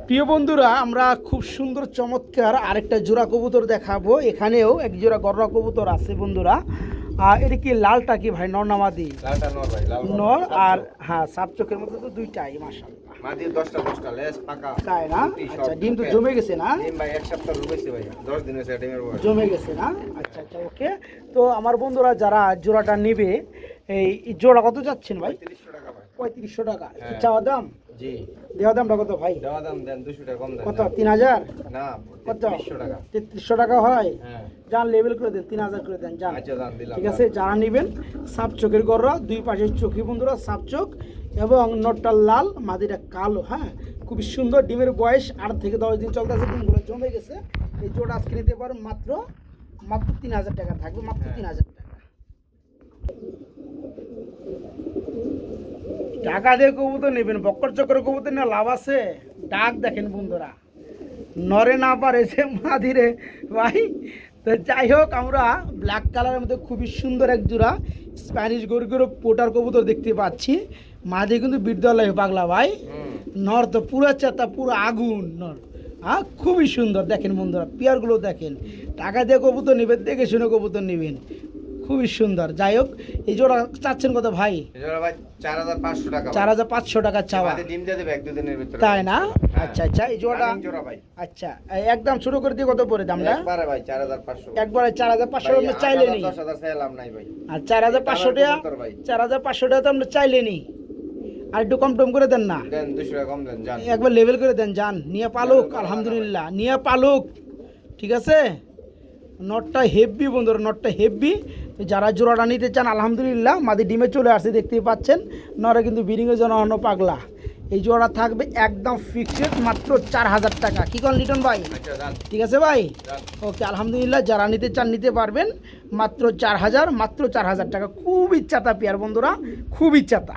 প্রিয় বন্ধুরা, আমরা খুব সুন্দর চমৎকার আরেকটা জোড়া কবুতর দেখাবো। এখানেও এক জোড়া গররা কবুতর আছে বন্ধুরা। এটা কি লালটা কি ভাই, নর না মাদি? লালটা নর ভাই, লাল নর। আর হ্যাঁ, সাপ চোখের মধ্যে তো দুইটাই মাশাআল্লাহ। মাদি 10টা লেস পাকা, তাই না? দুটি সব আচ্ছা, ডিম তো ওকে। জমে গেছে না? ডিম ভাই এক সপ্তাহ রয়েছে ভাই, 10 দিন হয়েছে ডিমের বয়স। জমে গেছে না? আচ্ছা আচ্ছা, ওকে। তো আমার বন্ধুরা যারা জোড়াটা নেবে, এই জোড়া কত যাচ্ছেন ভাই? 3500 টাকা ভাই। 3500 টাকা হ্যাঁ। চাওয়া দাম? জি, দেওয়া দামটা কত ভাই? দেওয়া দাম দেন 200 টাকা কম দেন। কত? 3000? না, কত? 3300 টাকা। 3300 টাকা হয়? হ্যাঁ, যান লেভেল করে দেন, 3000 করে দেন যান। আচ্ছা দাম দিলাম। ঠিক আছে, যারা নেবেন সাপ চোখের গররা, দুই পাশের চোখি বন্ধুরা সাপ চোখ, এবং নটটা লাল, মাদিটা কালো। হ্যাঁ, খুবই সুন্দর। ডিমের বয়স 8 থেকে 10 দিন চলতেছে, ডিমগুলো জমে গেছে। এই জোড়া আজকে নিতে পারেন মাত্র 3000 টাকা থাকবে, মাত্র 3000 টাকা। টাকা দিয়ে কবুতর নেবেন, বক্কর চক্কর কবুতর নিয়ে লাভ আছে। ডাক দেখেন বন্ধুরা, নরে না পারেছে মাদিরে ভাই। তো যাই হোক, আমরা ব্ল্যাক কালারের মধ্যে খুবই সুন্দর এক জোড়া স্প্যানিশ গরুগুলো পোটার কবুতর দেখতে পাচ্ছি। মাদি কিন্তু বিদ্যালয় পাগলা ভাই। নর তো পুরো চেতা, পুরো আগুন নর। হ্যাঁ, খুবই সুন্দর। দেখেন বন্ধুরা, পেয়ারগুলো দেখেন। টাকা দিয়ে কবুতর নেবেন, দেখে শুনে কবুতর নেবেন, খুবই সুন্দর। যাই হোক, এই জোড়া চাচ্ছেন কত ভাই? এজোড়া ভাই 4500 টাকা। 4500 টাকা চাওয়া, মাদি ডিম দিয়ে দেবে 1-2 দিনের ভিতরে। তাই না? হ্যাঁ। আচ্ছা আচ্ছা, এই জোড়াটা রানিং জোড়া ভাই। আচ্ছা, একদম ছোট করে দিয়ে কত পড়ে দামটা? একবারে ভাই 4500। একবারে 4500 আমরা চাইলে নি। 10000 চাইলাম নাই ভাই। আর 4500 টাকা, কবুতর ভাই। 4500 টাকা তো আমরা চাইলে নি। আর একটু কম টম করে দেন না, দেন 200 টাকা কম দেন জান। একবার লেভেল করে দেন যান। নিয়ে পালুক, আলহামদুলিল্লাহ নিয়ে পালুক। ঠিক আছে, নটটা হেভি বন্ধুরা, নটটা হেভি। যারা জোড়াটা নিতে চান আলহামদুলিল্লাহ, মাদি ডিমে চলে আসছে দেখতেই পাচ্ছেন। নরে কিন্তু বিরিংয়ের জন্য অন্য পাগলা। এই জোড়া থাকবে একদম ফিক্সড মাত্র 4000 টাকা। কি করেন লিটন ভাই? আচ্ছা জান। ঠিক আছে ভাই, জান। ওকে আলহামদুলিল্লাহ। যারা নিতে চান নিতে পারবেন, মাত্র 4000, মাত্র 4000 টাকা। খুব ইচ্ছাতা পেয়ার বন্ধুরা, খুব ইচ্ছাতা।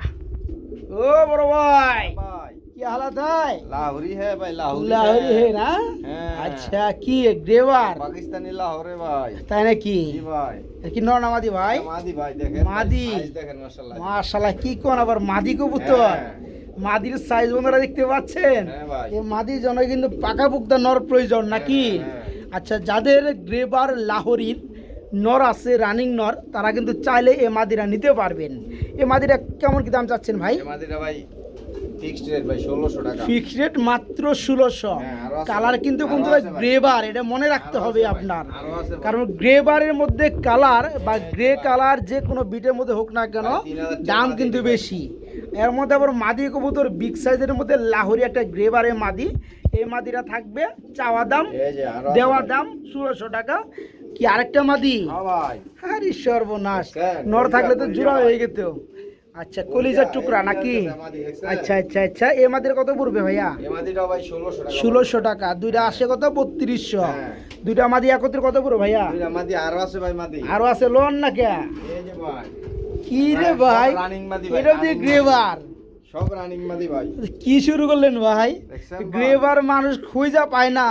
ও বড় ভাই, ভাই কি হালাত হয়? লাহোরি है भाई, लाहौरी লাহোরি হে না? হ্যাঁ। আচ্ছা, কি গ্রেভার পাকিস্তানি লাহোরে ভাই। তাই নাকি? জি ভাই। এ কি নর না মাদি ভাই? মাদি ভাই দেখেন। মাদি। সাইজ দেখেন মাশাআল্লাহ। মাশাআল্লাহ, কি কোন আবার মাদি কবুতর। হ্যাঁ। মাদির সাইজ বন্ধুরা দেখতে পাচ্ছেন। হ্যাঁ ভাই। এই মাদির জন্য কিন্তু পাকা পুক্তা নর প্রয়োজন নাকি? হ্যাঁ। আচ্ছা, যাদের গ্রেবার লাহোরির নর আছে, রানিং নর, তারা কিন্তু চাইলে এই মাদিরা নিতে পারবেন। এই মাদিরা কেমন কি দাম চাচ্ছেন ভাই? এই মাদিটা ভাই ফিক্সড রেট ভাই 1600 টাকা। ফিক্সড রেট মাত্র 1600। হ্যাঁ, আরো আছে কালার ভাই। কিন্তু আরো বন্ধুরা আছে ভাই। গ্রেবার, এটা মনে রাখতে আরো হবে আছে ভাই। আপনার। আরো আছে ভাই। কারণ গ্রেবারের মধ্যে কালার বা গ্রে কালার যে কোনো বিটের মধ্যে হোক না কেন, ভাই, 3000 দাম মাদি কিন্তু দিবে। বেশি। এর মধ্যে আবার মাদি কবুতর বিগ সাইজের মধ্যে লাহোরি একটা গ্রেবারের মাদি। এই মাদিটা থাকবে চাওয়া দাম, এই যে আরো আছে দেওয়া ভাই। দাম 1600 টাকা। কি আরেকটা মাদি? হ্যাঁ ভাই। আরে সর্বনাশ, দেখছেন? নর থাকলে তো কলিজা জোড়া ভাই। হয়ে যেত। আচ্ছা, কলিজার টুকরা নাকি? মাদি দেখছেন? আচ্ছা আচ্ছা আচ্ছা, এই মাদির কত পড়বে ভাইয়া? এই মাদিটা ভাই 1600 টাকা। 1600 টাকা। দুইটা আসে কত? 3200। হ্যাঁ। দুইটা মাদি একত্রে কত পড়বে ভাইয়া? দুইটা মাদি আরো আছে ভাই মাদি। আরো আছে লোন না কে? এই যে ভাই। কি রে সব ভাই, running মাদি ভাই, এটা দিয়ে running গ্রেভার সব রানিং মাদি ভাই। কি শুরু করলেন ভাই? দেখছেন ভাই? গ্রেভার মানুষ খুঁজা পায় না,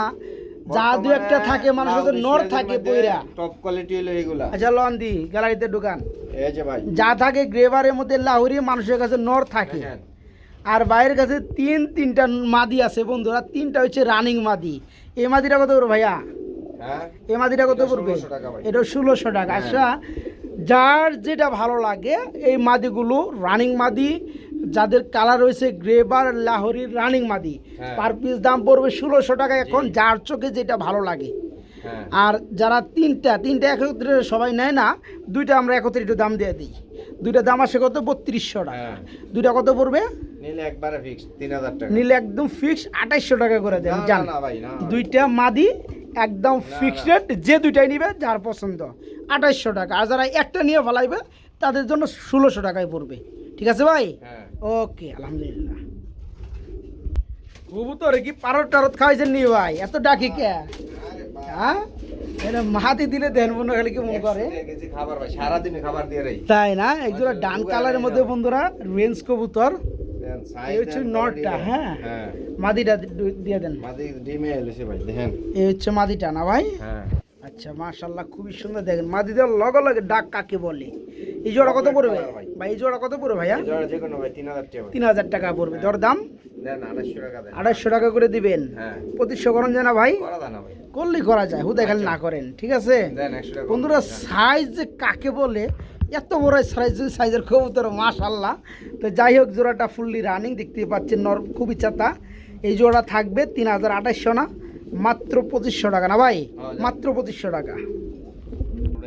যা দু একটা থাকে মানুষের তো নর থাকে পইরা। টপ কোয়ালিটি হলো এগুলা। আচ্ছা, লন দি গ্যালারিতে ঢুকান। এই যে ভাই যা থাকে গ্রেভারের মধ্যে লাহোরি মানুষের কাছে নর থাকে। দেখেন। আর বাইরের কাছে তিনটা মাদি আছে বন্ধুরা, তিনটা হচ্ছে রানিং মাদি। এই মাদিটা কত পড়বে ভাইয়া? হ্যাঁ এই মাদিটা কত এটা পড়বে? 1600 টাকা ভাই। এটা 1600 টাকা। হ্যাঁ। আচ্ছা, যার যেটা ভালো লাগে এই মাদিগুলো রানিং মাদি, যাদের কালার রয়েছে গ্রেবার লাহোরির রানিং মাদি, হ্যাঁ। পার পিস দাম পড়বে 1600 টাকা। এখন যার চোখে যেটা ভালো লাগে। হ্যাঁ আর যারা তিনটা একত্রে সবাই নেয় না, দুইটা আমরা একত্রে একটু দাম দিয়ে দিই। দুইটা দাম আসে কত? 3200 টাকা। হ্যাঁ। দুইটা কত পড়বে? নিলে একবারে ফিক্স 3000 টাকা। নিলে একদম ফিক্স 2800 টাকা করে দেন না, জান। না, না ভাই, না। দুইটা মাদি একদম ফিক্সড রেট, যে দুইটাই নিবে যার পছন্দ 2800 টাকা। আর যারা একটা নিয়ে ফেলাইবে তাদের জন্য 1600 টাকায় পড়বে। ঠিক আছে ভাই? হ্যাঁ ওকে আলহামদুলিল্লাহ। কবুতরে কি পারত টারত খাওয়াইছেন নি ভাই? এত ডাকি কে? আরে বাবা, হ্যাঁ, এটা মাহাতি দিলে দেন মনে খালি কি মনে করে। 100 কেজি খাবার ভাই, সারাদিনে খাবার দিয়ে রাই। তাই না? একজোড়া ডান কালারের মধ্যে বন্ধুরা রেঞ্জ কবুতর। দেন সাইজ এই হচ্ছে নটটা, হ্যাঁ। হ্যাঁ মাদিটা দিয়ে দেন। মাদি ডিমে এলেছে ভাই দেখেন। এই হচ্ছে মাদিটা না ভাই? হ্যাঁ আচ্ছা, মাশাআল্লাহ খুবই সুন্দর। দেখেন মাদিদের লগে লগে ডাক কাকে বলে। এই জোড়া কত পড়বে ভাই। ভাই? এই জোড়া কত পড়বে ভাইয়া? এই জোড়া যে কোনো ভাই 3000 টাকা ভাই। 3000 টাকা পড়বে। দরদাম দেন 2800 টাকা দেন। 2800 টাকা করে দিবেন। হ্যাঁ। 2500 করেন যায় না ভাই? করা দাও না ভাই। করলেই করা যায়, হুদাই খালি না করেন, ঠিক আছে? দেন 100 টাকা। বন্ধুরা সাইজ যে কাকে বলে, এত বড় সাইজের কবুতর মাশাআল্লাহ। তো যাই হোক, জোড়াটা ফুললি রানিং দেখতে পাচ্ছেন, নর খুবই চাতা। এই জোড়া থাকবে 3800 না, মাত্র 2500 টাকা না ভাই? মাত্র 2500 টাকা।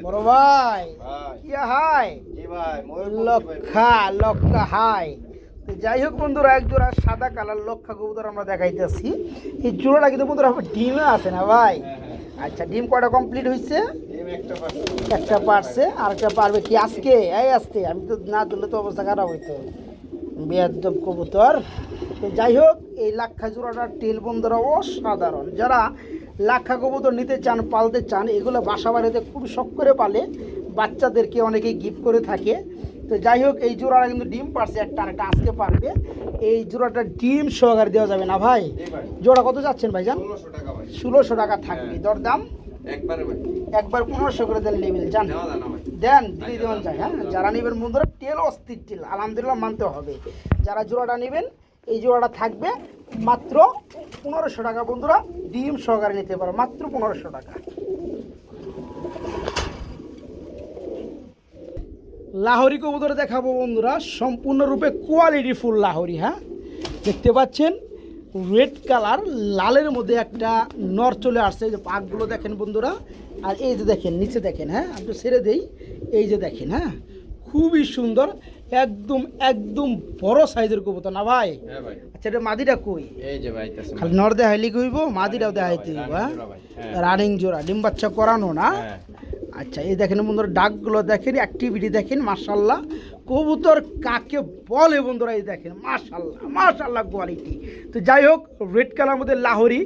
বড় ভাই ভাই। ইয়া হাই জি ভাই, লক্ষা হাই। তো যাই হোক বন্ধুরা, এক জোড়া সাদা কালার লক্ষা কবুতর আমরা দেখাইতেছি। এই জোড়াটা কিন্তু বন্ধুরা আমার ডিমে আছে না ভাই? আচ্ছা, ডিম কয়টা কমপ্লিট হয়েছে? একটা পারছে, আর একটা পারবে কি আজকে? এই আসতে আমি তো না তুললে তো অবস্থা খারাপ হইতো, বেয়াদব কবুতর। তো যাই হোক, এই লাক্ষা জোড়াটার টেল বন্ধুরা অসাধারণ। যারা লাক্ষা কবুতর নিতে চান, পালতে চান, এগুলো বাসা বাড়িতে খুব শখ করে পালে, বাচ্চাদেরকে অনেকেই গিফট করে থাকে। তো যাই হোক, এই জোড়াটা কিন্তু ডিম পারছে একটা, আরেকটা আজকে পারবে। এই জোড়াটা ডিম সহকারে দেওয়া যাবে না ভাই? জোড়া কত যাচ্ছেন ভাইজান? 1600 টাকা ভাই। 1600 টাকা থাকবে। দরদাম একবারে ভাই। একবার 1500 করে দেন লেভেল যান, দেওয়া দাও না ভাই। দেন দিয়ে দেওয়ান যায়। হ্যাঁ, যারা নেবেন বন্ধুরা, টেল অস্থির টেল, আলহামদুলিল্লাহ মানতে হবে। যারা জোড়াটা নেবেন, এই জোড়াটা থাকবে মাত্র 1500 টাকা বন্ধুরা, ডিম সহকারে নিতে পারো মাত্র 1500 টাকা। লাহোরি কবুতর দেখাবো বন্ধুরা, সম্পূর্ণরূপে কোয়ালিটি ফুল লাহোরি। হ্যাঁ, দেখতে পাচ্ছেন রেড কালার লালের মধ্যে একটা নর চলে আসছে। এই যে পাকগুলো দেখেন বন্ধুরা, আর এই যে দেখেন নিচে দেখেন। হ্যাঁ, আপনি ছেড়ে দেই, এই যে দেখেন। হ্যাঁ, খুবই সুন্দর, একদম একদম বড় সাইজের কবুতর না ভাই? হ্যাঁ ভাই। আচ্ছা, এটা মাদিটা কই? এই যে ভাই তাছে। খালি নর দেখাইলি কইব, মাদিটাও দেখাইতে হইব। হ্যাঁ, রানিং জোড়া, ডিম বাচ্চা করানো না? হ্যাঁ। আচ্ছা, এই দেখেন বন্ধুরা, ডাকগুলো দেখেন, অ্যাক্টিভিটি দেখেন, মাশাআল্লাহ। কবুতর কাকে বলে বন্ধুরা, এই দেখেন, মাশাআল্লাহ মাশাআল্লাহ কোয়ালিটি। তো যাই হোক, রেড কালার মধ্যে লাহোরি,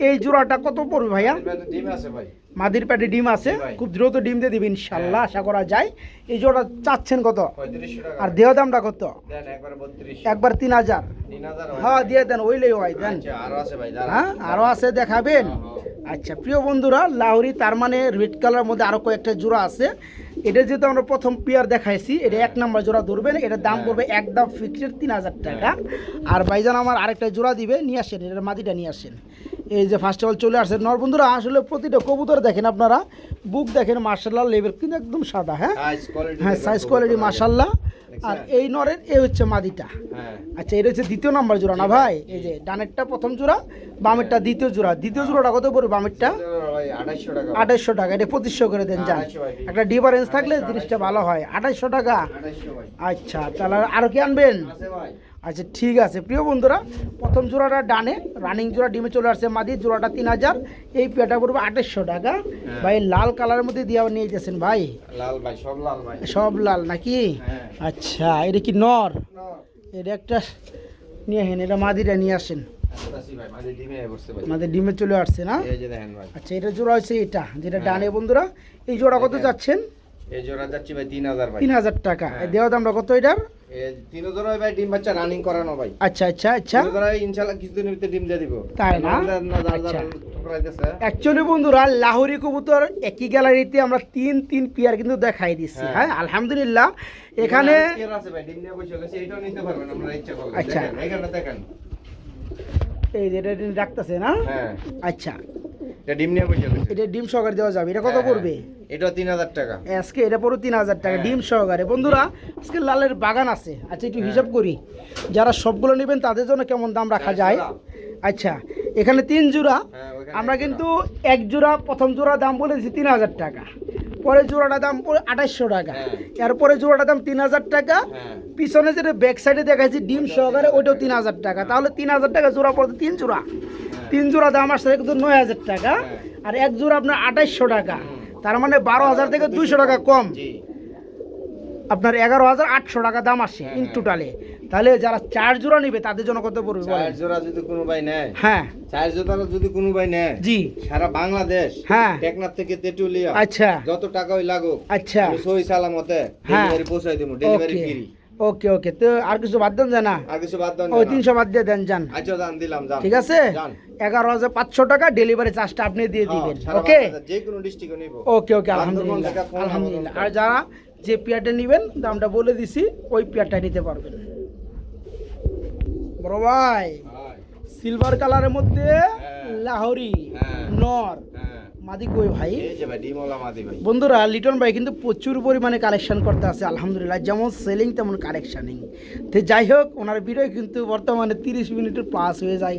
এই জোড়াটা কত পড়বে ভাইয়া? ডিম আছে ভাই। মাদির পেটে ডিম আছে, খুব দ্রুত ডিম দিয়ে দিবেন ইনশাআল্লাহ, আশা করা যায়। এই জোড়া চাচ্ছেন কত? 3500 টাকা। আর দেহ দামটা কত? দেন একবারে 32। একবার 3000। 3000 হ্যাঁ, দিয়ে দেন, ওইলেই হয়, দেন। আচ্ছা, আরো আছে ভাই, দাঁড়া। হ্যাঁ, আরও আছে, দেখাবেন? আচ্ছা প্রিয় বন্ধুরা, লাহোরি তার মানে রেড কালার মধ্যে আরও কয়েকটা জোড়া আছে। এটা যেহেতু আমরা প্রথম পেয়ার দেখাইছি, এটা 1 নম্বর জোড়া ধরবেন। এটার দাম পড়বে একদম ফিক্সড 3000 টাকা। আর ভাইজান আমার আরেকটা জোড়া দিবে, নিয়ে আসেন, এটার মাদিটা নিয়ে আসেন। এই যে ফার্স্ট অফ অল চলে আসছে নর বন্ধুরা। আসলে প্রতিটা কবুতর দেখেন আপনারা, বুক দেখেন, মার্শাল্লাহ লেভেল কিন্তু একদম সাদা। হ্যাঁ হ্যাঁ, সাইজ কোয়ালিটি মার্শাল্লাহ। আর এই নরের এই হচ্ছে মাদিটা। আচ্ছা, এটা হচ্ছে দ্বিতীয় নাম্বার জোড়া না ভাই? এই যে ডানেরটা প্রথম জোড়া, বামেরটা দ্বিতীয় জোড়া। দ্বিতীয় জোড়াটা কত পড়বে বামেরটা? 2800 টাকা। 2800 টাকা। এটা 2500 করে দেন যান, একটা ডিফারেন্স থাকলে জিনিসটা ভালো হয়। 2800 টাকা। 2800 ভাই। আচ্ছা, তাহলে আরও কি আনবেন? আছে ভাই। আচ্ছা ঠিক আছে প্রিয় বন্ধুরা, প্রথম জোড়াটা ডানে, রানিং জোড়া, ডিমে চলে আসছে মাদি। জোড়াটা 3000, এই পেয়ারটা পড়বে 2800 টাকা। ভাই লাল কালারের মধ্যে দিয়ে নিয়ে যাচ্ছেন ভাই? লাল ভাই, সব লাল ভাই। সব লাল নাকি? হ্যাঁ। আচ্ছা, এটা কি নর? এটা একটা নিয়ে আসেন, এটা মাদিটা নিয়ে আসেন। আসি ভাই, মাঝে ডিমে বসছে ভাই। আমাদের ডিমে চলে আসছে না? এই যে দেখেন ভাই। আচ্ছা, এটা জোড়া হচ্ছে এটা, যেটা ডানে বন্ধুরা। এই জোড়া কত যাচ্ছেন? এই জোড়া যাচ্ছি ভাই 3000 ভাই। 3000 টাকা। দেওয়া দামটা কত এটার? এই তিন জোড়া ভাই ডিম বাচ্চা রানিং করানো ভাই। আচ্ছা আচ্ছা আচ্ছা, তিন জোড়া ইনশাআল্লাহ কিছুদিনের ভিতরে ডিম দিয়ে দিব। তাই না? আচ্ছা, টুকরাইতেছে। অ্যাকচুয়ালি বন্ধুরা, লাহোরি কবুতর একই গ্যালারিতে আমরা তিন পেয়ার কিন্তু দেখাই দিচ্ছি। হ্যাঁ, আলহামদুলিল্লাহ। এখানে পেয়ার আছে ভাই, ডিম নিয়ে বসে গেছে, এটাও নিতে পারবেন আমরা ইচ্ছা করলে। আচ্ছা। দেখেন, এখানে দেখেন। এই যে এটা রাখতেছে না? হ্যাঁ। আচ্ছা, এটা ডিম নিয়ে বসে গেছে। এটা ডিম সহকারে দেওয়া যাবে। এটা কত পড়বে? এটাও 3000 টাকা। আজকে এটা পড়বে 3000 টাকা ডিম সহকারে বন্ধুরা। আজকে লালের বাগান আছে। আচ্ছা, একটু হিসাব করি, যারা সবগুলো নেবেন তাদের জন্য কেমন দাম রাখা যায়। আচ্ছা, এখানে 3 জোড়া, আমরা কিন্তু 1 জোড়া, প্রথম জোড়া দাম বলেছি 3000 টাকা, পরে জোড়াটা দাম পড়ে 2800 টাকা, এরপরে জোড়াটা দাম 3000 টাকা, পিছনে যেটা ব্যাক সাইডে দেখাইছি ডিম সহকারে, ওইটাও 3000 টাকা। তাহলে 3000 টাকা জোড়া পড়বে 3 জোড়া। 3 জোড়া দাম আসছে কিন্তু 9000 টাকা, আর 1 জোড়া আপনার 2800 টাকা। তার মানে 12000 থেকে 200 টাকা কম, আপনার 11800 টাকা দাম আসে ইন টোটালে। তাহলে যারা 4 জোড়া নেবে তাদের জন্য কত পড়বে? 4 জোড়া যদি কোনো ভাই নেয়, হ্যাঁ 4 জোড়া যদি কোনো ভাই নেয়, জি, সারা বাংলাদেশ, হ্যাঁ, টেকনাফ থেকে তেতুলিয়া, আচ্ছা, যত টাকাই লাগুক, আচ্ছা, সহি সালামতে ডেলিভারি পৌঁছাই দেব, ডেলিভারি ফ্রি। ওকে ওকে। তো আর কিছু বাদ দেন জানা? আর কিছু বাদ দেন? ওই 300 বাদ দিয়ে দেন যান। আচ্ছা, দান দিলাম, যান। ঠিক আছে, 11500 টাকা ডেলিভারি চার্জটা আপনি দিয়ে দিবেন। ওকে, যে কোনো ডিস্ট্রিক্টে নিব। ওকে ওকে, আলহামদুলিল্লাহ আলহামদুলিল্লাহ। আর যারা যে পেয়ারটা নেবেন দামটা বলে দিছি, ওই পেয়ারটা নিতে পারবেন। বড় ভাই সিলভার কালারের মধ্যে লাহোরি নর মাদি কই ভাই। বন্ধুরা লিটন ভাই কিন্তু প্রচুর পরিমাণে কালেকশন করতে আছে আলহামদুলিল্লাহ, যেমন সেলিং তেমন কালেকশানিং। তো যাই হোক, ওনার ভিডিও কিন্তু বর্তমানে 30 মিনিটের প্লাস হয়ে যায়,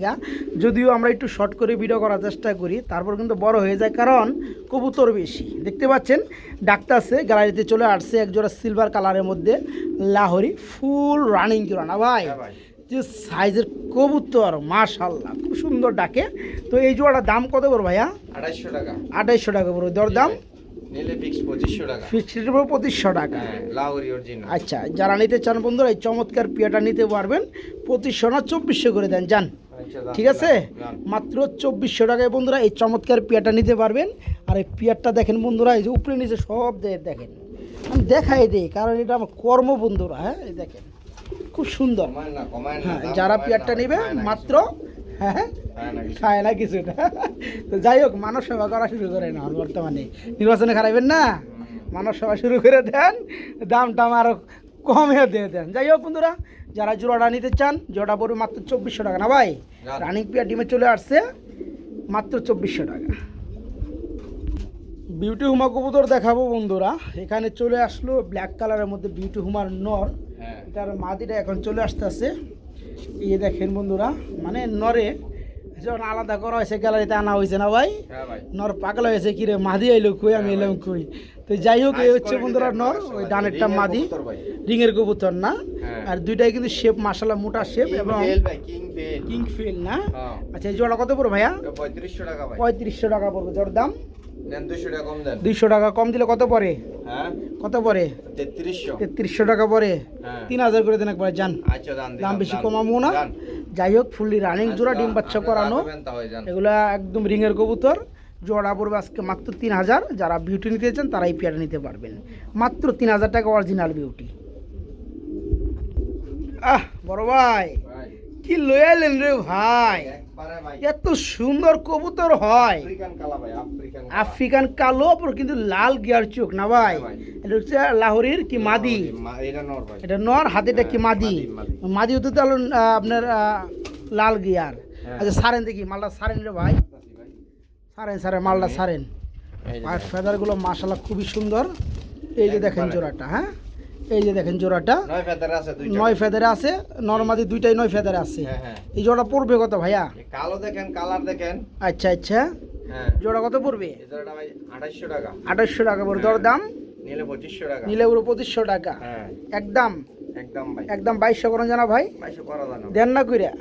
যদিও আমরা একটু শর্ট করে ভিডিও করার চেষ্টা করি, তারপর কিন্তু বড় হয়ে যায় কারণ কবুতর বেশি। দেখতে পাচ্ছেন ডাক্তার আছে, গ্যালারিতে চলে আসছে একজোড়া সিলভার কালারের মধ্যে লাহোরি ফুল রানিং জোড়া না ভাই, যে সাইজের কবুতর মাশাআল্লাহ খুব সুন্দর ডাকে। তো এই জোড়াটার দাম কত বড় ভাইয়া? 2800 টাকা। 2800 টাকা বড় দর দাম নিলে ফিক্স 2500 টাকা। ফিক্সড পুরো 2500 টাকা। লাহোরি অরিজিনাল। আচ্ছা, যারা নিতে চান বন্ধুরা এই চমৎকার পিয়াটা নিতে পারবেন। 2500 না 2400 করে দেন যান, ঠিক আছে? মাত্র 2400 টাকায় বন্ধুরা এই চমৎকার পিয়াটা নিতে পারবেন। আর এই পিয়ারটা দেখেন বন্ধুরা, এই যে উপরে নিচে সব দেখেন, আমি দেখাই দিই কারণ এটা আমার কর্ম বন্ধুরা। হ্যাঁ এই দেখেন খুব সুন্দর। হ্যাঁ, যারা পেয়ারটা নেবে মাত্র খায় না কিছুটা। তো যাই হোক, মানব সেবা করা শুরু করে না বর্তমানে, নির্বাচনে খারাইবেন না, মানব সেবা শুরু করে দেন, দাম টাম আরও কমে দিয়ে দেন। যাই হোক বন্ধুরা, যারা জোড়াটা নিতে চান জোড়া পড়বে মাত্র 2400 টাকা না ভাই। রানিং পেয়ার ডিমে চলে আসছে মাত্র 2400 টাকা। বিউটি হুমা কবুতর দেখাবো বন্ধুরা। এখানে চলে আসলো ব্ল্যাক কালারের মধ্যে বিউটি হুমার নর, এটার মাদিটা এখন চলে আসতেছে। এই দেখেন বন্ধুরা, মানে নরে যখন আলাদা করা হয়েছে গ্যালারিতে আনা হয়েছে না ভাই, নর পাগল হয়েছে কিরে মাদি আইলো কই, আমি এলাম কই। তো যাই হোক, এই হচ্ছে বন্ধুরা নর, ওই ডানেরটা মাদি রিংয়ের কবুতর না, আর দুইটাই কিন্তু শেপ মাশাআল্লাহ মোটা শেপ এবং কিং ফিল না। আচ্ছা, এই জোড়া কত পড়বে ভাইয়া? 3500 টাকা ভাই। 3500 টাকা পড়বে দর দাম। 200 টাকা কম দেন। 200 টাকা কম দিলে কত পড়ে? হ্যাঁ কত পড়ে? 3300 টাকা পড়ে। 3000 করে দেন একবার যান। আচ্ছা দাম বেশি কমাবো না। যাই হোক, ফুললি রানিং জোড়া, ডিম বাচ্চা করানো, এগুলা একদম রিংয়ের কবুতর। জোড়া পড়বে আজকে মাত্র 3000। যারা বিউটি নিতে চান তারা এই পেয়ারটা নিতে পারবেন মাত্র 3000 টাকা, অরিজিনাল বিউটি। বড় ভাই কি লয়ালেন রে ভাই, এত সুন্দর কবুতর হয়। আফ্রিকান কালো অপর কিন্তু লাল গিয়ার চোখ না ভাই। এটা হচ্ছে লাহোরির কি মাদি, এটা নর, হাতেটা কি মাদি। মাদি হতে তো আপনার লাল গিয়ার। আচ্ছা সারেন দেখি মালটা, সারেন রে ভাই, সারেন মালটা সারেন। আর ফেদারগুলো মাশাআল্লাহ খুবই সুন্দর। এই যে দেখেন জোড়াটা, হ্যাঁ এই যে দেখেন জোড়াটা 9 ফেদারে আছে, নরমাদি দুইটাই 9 ফেদারে আছে। এই জোড়া পড়বে কত ভাইয়া? কালো দেখেন, কালার দেখেন। আচ্ছা আচ্ছা, জোড়া কত পড়বে? এই জোড়াটা ভাই 2800 টাকা। 2800 টাকা পড়বে দর দাম। নিলে 2500 টাকা। নিলে পুরো 2500 টাকা। একদম ভাই, একদম 2200 করেন জানা ভাই। 2200 করা জানো দেন না কইরা?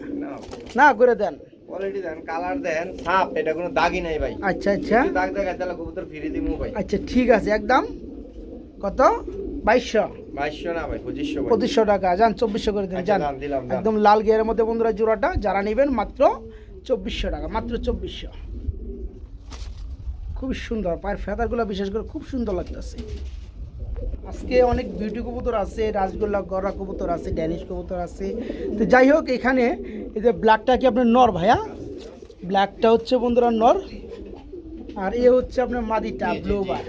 না করে দেন। কোয়ালিটি দেন, কালার দেন, সাপ, এটা কোনো দাগই নাই ভাই। আচ্ছা আচ্ছা, দাগ দেখাই তাহলে কবুতর ফ্রি দিমু ভাই। আচ্ছা ঠিক আছে, একদম কত? 2200 না ভাই, 2500 ভাই। 2500 টাকা যান, 2400 করে দেন যান। একদম লাল গিয়ারের মধ্যে বন্ধুরা জোড়াটা যারা নেবেন মাত্র 2400 টাকা, মাত্র 2400। খুব সুন্দর, পায়ের ফেদারগুলো বিশেষ করে খুব সুন্দর লাগতেছে। আজকে অনেক বিউটি কবুতর আছে, রাজগোল্লা গড়া কবুতর আছে, ড্যানিশ কবুতর আছে। তো যাই হোক, এখানে এই যে ব্ল্যাকটা কি আপনার নর ভাইয়া? ব্ল্যাকটা হচ্ছে বন্ধুরা নর, আর এ হচ্ছে আপনার মাদিটা ব্লুবার।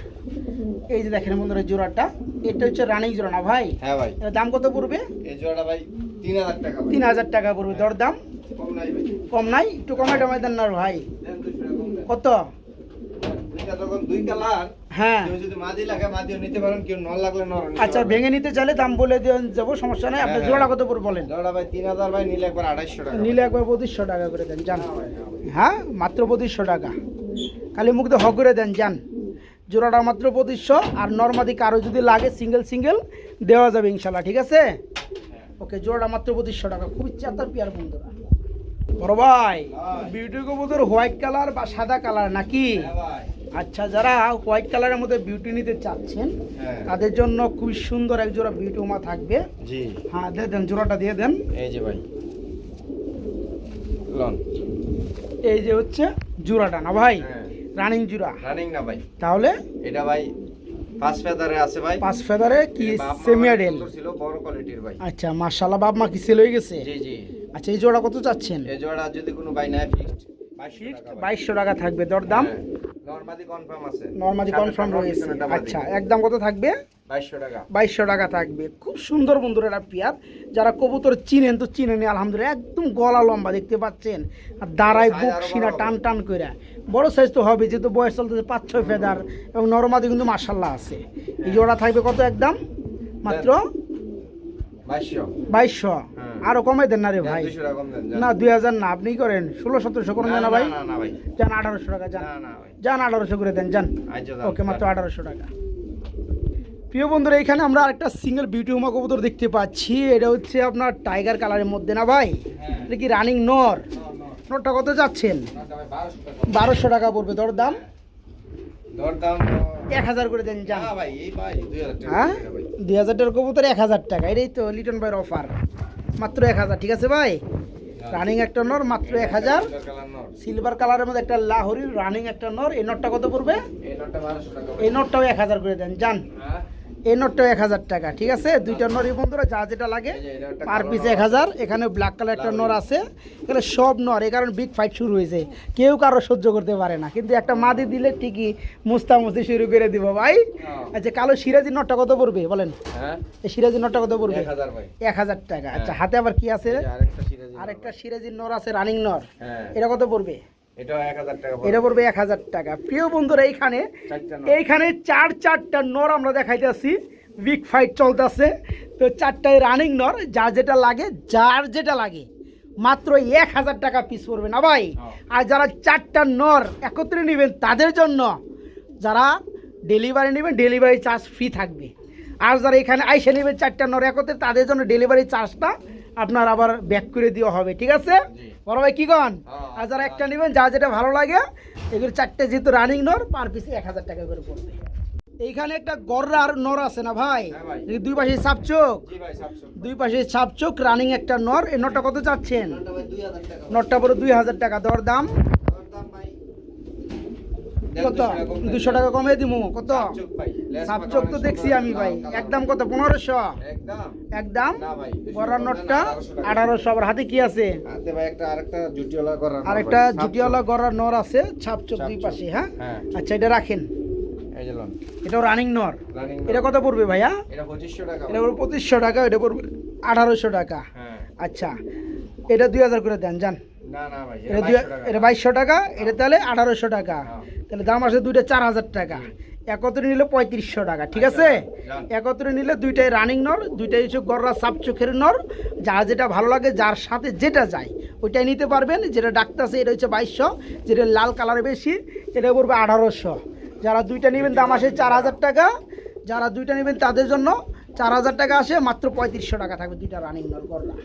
এই যে দেখেন বন্ধুরা জোড়াটা, এটা হচ্ছে রানিং জোড়া না ভাই? হ্যাঁ ভাই। এর দাম কত পড়বে? এই জোড়াটা ভাই 3000 টাকা। 3000 টাকা পড়বে দর দাম। কম নাই ভাই। কম নাই? একটু কমাই টমাই দেন না ভাই। দেন 200 টাকা কম দেন। কত? দুইটা যখন দুই কালার, হ্যাঁ কেউ যদি মাদি লাগে মাদিও নিতে পারেন, কেউ নর লাগলে নর নিতে আচ্ছা, পারেন। ভেঙে নিতে চাইলে দাম বলে দিয়ে যাবো, সমস্যা নাই। আপনি জোড়া কত পড়বে বলেন? জোড়া ভাই 3000 ভাই, নিলে একবার 2800 টাকা। নিলে একবার 2500 টাকা করে দেন যান। হ্যাঁ মাত্র 2500 টাকা, খালি মুখ দিয়ে হ করে দেন যান। জোড়াটা মাত্র 2500। আর নর্মাদি কারো যদি লাগে সিঙ্গেল দেওয়া যাবে ইনশাল্লাহ, ঠিক আছে? ওকে, জোড়াটা মাত্র 2500 টাকা। খুবই চাতার পিয়ার বন্ধুরা। বড় ভাই, বিউটি কবুতর হোয়াইট কালার বা সাদা কালার নাকি? আচ্ছা, যারা হোয়াইট কালারের মধ্যে বিউটি নিতে চাচ্ছেন তাদের জন্য খুব সুন্দর এক জোড়া বিউটি উমা থাকবে। জি হ্যাঁ, দিয়ে দেন, জোড়াটা দিয়ে দেন। এই যে ভাই লন, এই যে হচ্ছে জোড়াটা না ভাই? রানিং জোড়া। রানিং না ভাই, তাহলে এটা ভাই 5 ফেদারে আছে ভাই। 5 ফেদারে কি সেমিয়াডেল ছিল, বড় কোয়ালিটির ভাই। আচ্ছা মাশাআল্লাহ, বাপ মা কি সেল হয়ে গেছে? জি জি। আচ্ছা, এই জোড়া কত চাচ্ছেন? এই জোড়া যদি কোনো ভাই নেয় ফিক্সড 2200 টাকা। 2200 টাকা থাকবে দর দাম। নরমাদি কনফার্ম আছে, নরমাদি কনফার্ম রয়েছে। আচ্ছা, একদম কত থাকবে? 2200 টাকা। 2200 টাকা থাকবে। খুব সুন্দর বন্ধুরা এটা পেয়ার, যারা কবুতর চিনেন তো চিনেনি আলহামদুলিল্লাহ। একদম গলা লম্বা দেখতে পাচ্ছেন, আর দাঁড়ায় বুক সিনা টান টান করে। বড় সাইজ তো হবে, যেহেতু বয়স চলতেছে 5-6 ফেদার, এবং নরমাদি কিন্তু মাশাল্লাহ আছে। এই জোড়া থাকবে কত? একদম মাত্র 2200। আরো কমে দেন না রে ভাই? না 2000 না, আপনি করেন 1600-1700 করে দেন না ভাই? যান 1800 টাকা, যান যান 1800 করে দেন, যান। ওকে, মাত্র 1800 টাকা। প্রিয় বন্ধুরা, এখানে আমরা আরেকটা সিঙ্গেল বিউটি হুমা কবুতর দেখতে পাচ্ছি। এটা হচ্ছে আপনার টাইগার কালারের মধ্যে না ভাই? এটা কি রানিং নর? নরটা কত যাচ্ছেন? 1200 টাকা পড়বে। দরদাম 1000 করে দেন, যান। হ্যাঁ, 2000 টাকার কবুতর 1000 টাকা। এটাই তো লিটন ভাইয়ের অফার, মাত্র 1000। ঠিক আছে ভাই, রানিং একটা নর, মাত্র 1000। সিলভার কালারের মধ্যে একটা লাহোরির রানিং একটা নর। এই নটটা কত পড়বে? এই নটটাও 1000 করে দেন, যান। এই নটটাও 1000 টাকা। ঠিক আছে, দুইটা নরই বন্ধুরা, যা যেটা লাগে পার পিস 1000। এখানে ব্ল্যাক কালার একটা নর আছে, এখানে সব নর। এই কারণে বিগ ফাইট শুরু হয়েছে, কেউ কারো সহ্য করতে পারে না, কিন্তু একটা মাদি দিলে ঠিকই মুস্তামুস্তি শুরু করে দিব ভাই। আচ্ছা, কালো সিরাজি নটটা কত পড়বে বলেন? এই সিরাজি নটটা কত পড়বে? 1000 টাকা। আচ্ছা, হাতে আবার কি আছে? আরেকটা সিরাজির নর আছে, রানিং নর। এটা কত পড়বে? এটা পড়বে 1000 টাকা। প্রিয় বন্ধুরা, এইখানে 4টা নর আমরা দেখাইতেছি, বিগ ফাইট চলতেছে। তো 4টাই রানিং নর, যার যেটা লাগে মাত্র 1000 টাকা পিস পড়বে না ভাই? আর যারা 4টা নর একত্রে নেবেন তাদের জন্য, যারা ডেলিভারি নেবেন ডেলিভারি চার্জ ফ্রি থাকবে। আর যারা এখানে আইসে নেবেন 4টা নর একত্রে, তাদের জন্য ডেলিভারি চার্জটা আপনার আবার ব্যাক করে দেওয়া হবে। ঠিক আছে বড় ভাই, কি কন? আর যারা একটা নেবেন, যা যেটা ভালো লাগে, এগুলো 4টে যেহেতু রানিং নর, পার পিসে 1000 টাকা করে পড়বে। এইখানে একটা গররার নর আছে না ভাই? দুই পাশে ছাপচোক, দুই পাশে ছাপচোক, রানিং একটা নর। এই নরটা কত চাচ্ছেন? নরটা পড়ে 2000 টাকা। দরদাম কত? 200 টাকা কমে দিব। কত? ছাপচোক তো দেখছি আমি ভাই। একদম কত? 1500। একদম। গররার নরটা 1800। আবার হাতে কি আছে? আরেকটা জুটিওয়ালা গররার নর আছে, ছাপচোক দুই পাশে। হ্যাঁ, আচ্ছা, এটা রাখেন। এটাও রানিং নর। এটা কত পড়বে ভাইয়া? এটা 2500 টাকা। এটা পড়বে 2500 টাকা। এটা পড়বে 1800 টাকা। আচ্ছা, এটা 2000 করে দেন, যান। এটা 2200 টাকা। এটা তাহলে 1800 টাকা। তাহলে দাম আছে দুইটা 4000 টাকা। একত্রে নিলে 3500 টাকা। ঠিক আছে, একত্রে নিলে দুইটাই রানিং নর, দুইটাই হচ্ছে গররা সাপ চোখের নর। যার যেটা ভালো লাগে, যার সাথে যেটা যায় ওইটাই নিতে পারবেন। যেটা ডাক্তার আছে এটা হচ্ছে 2200, যেটা লাল কালারে বেশি এটা পড়বে 1800। যারা দুইটা নেবেন দাম আসে 4000 টাকা। যারা দুইটা নেবেন তাদের জন্য 4000 টাকা আসে, মাত্র 3500 টাকা থাকবে দুইটা রানিং নর গররা।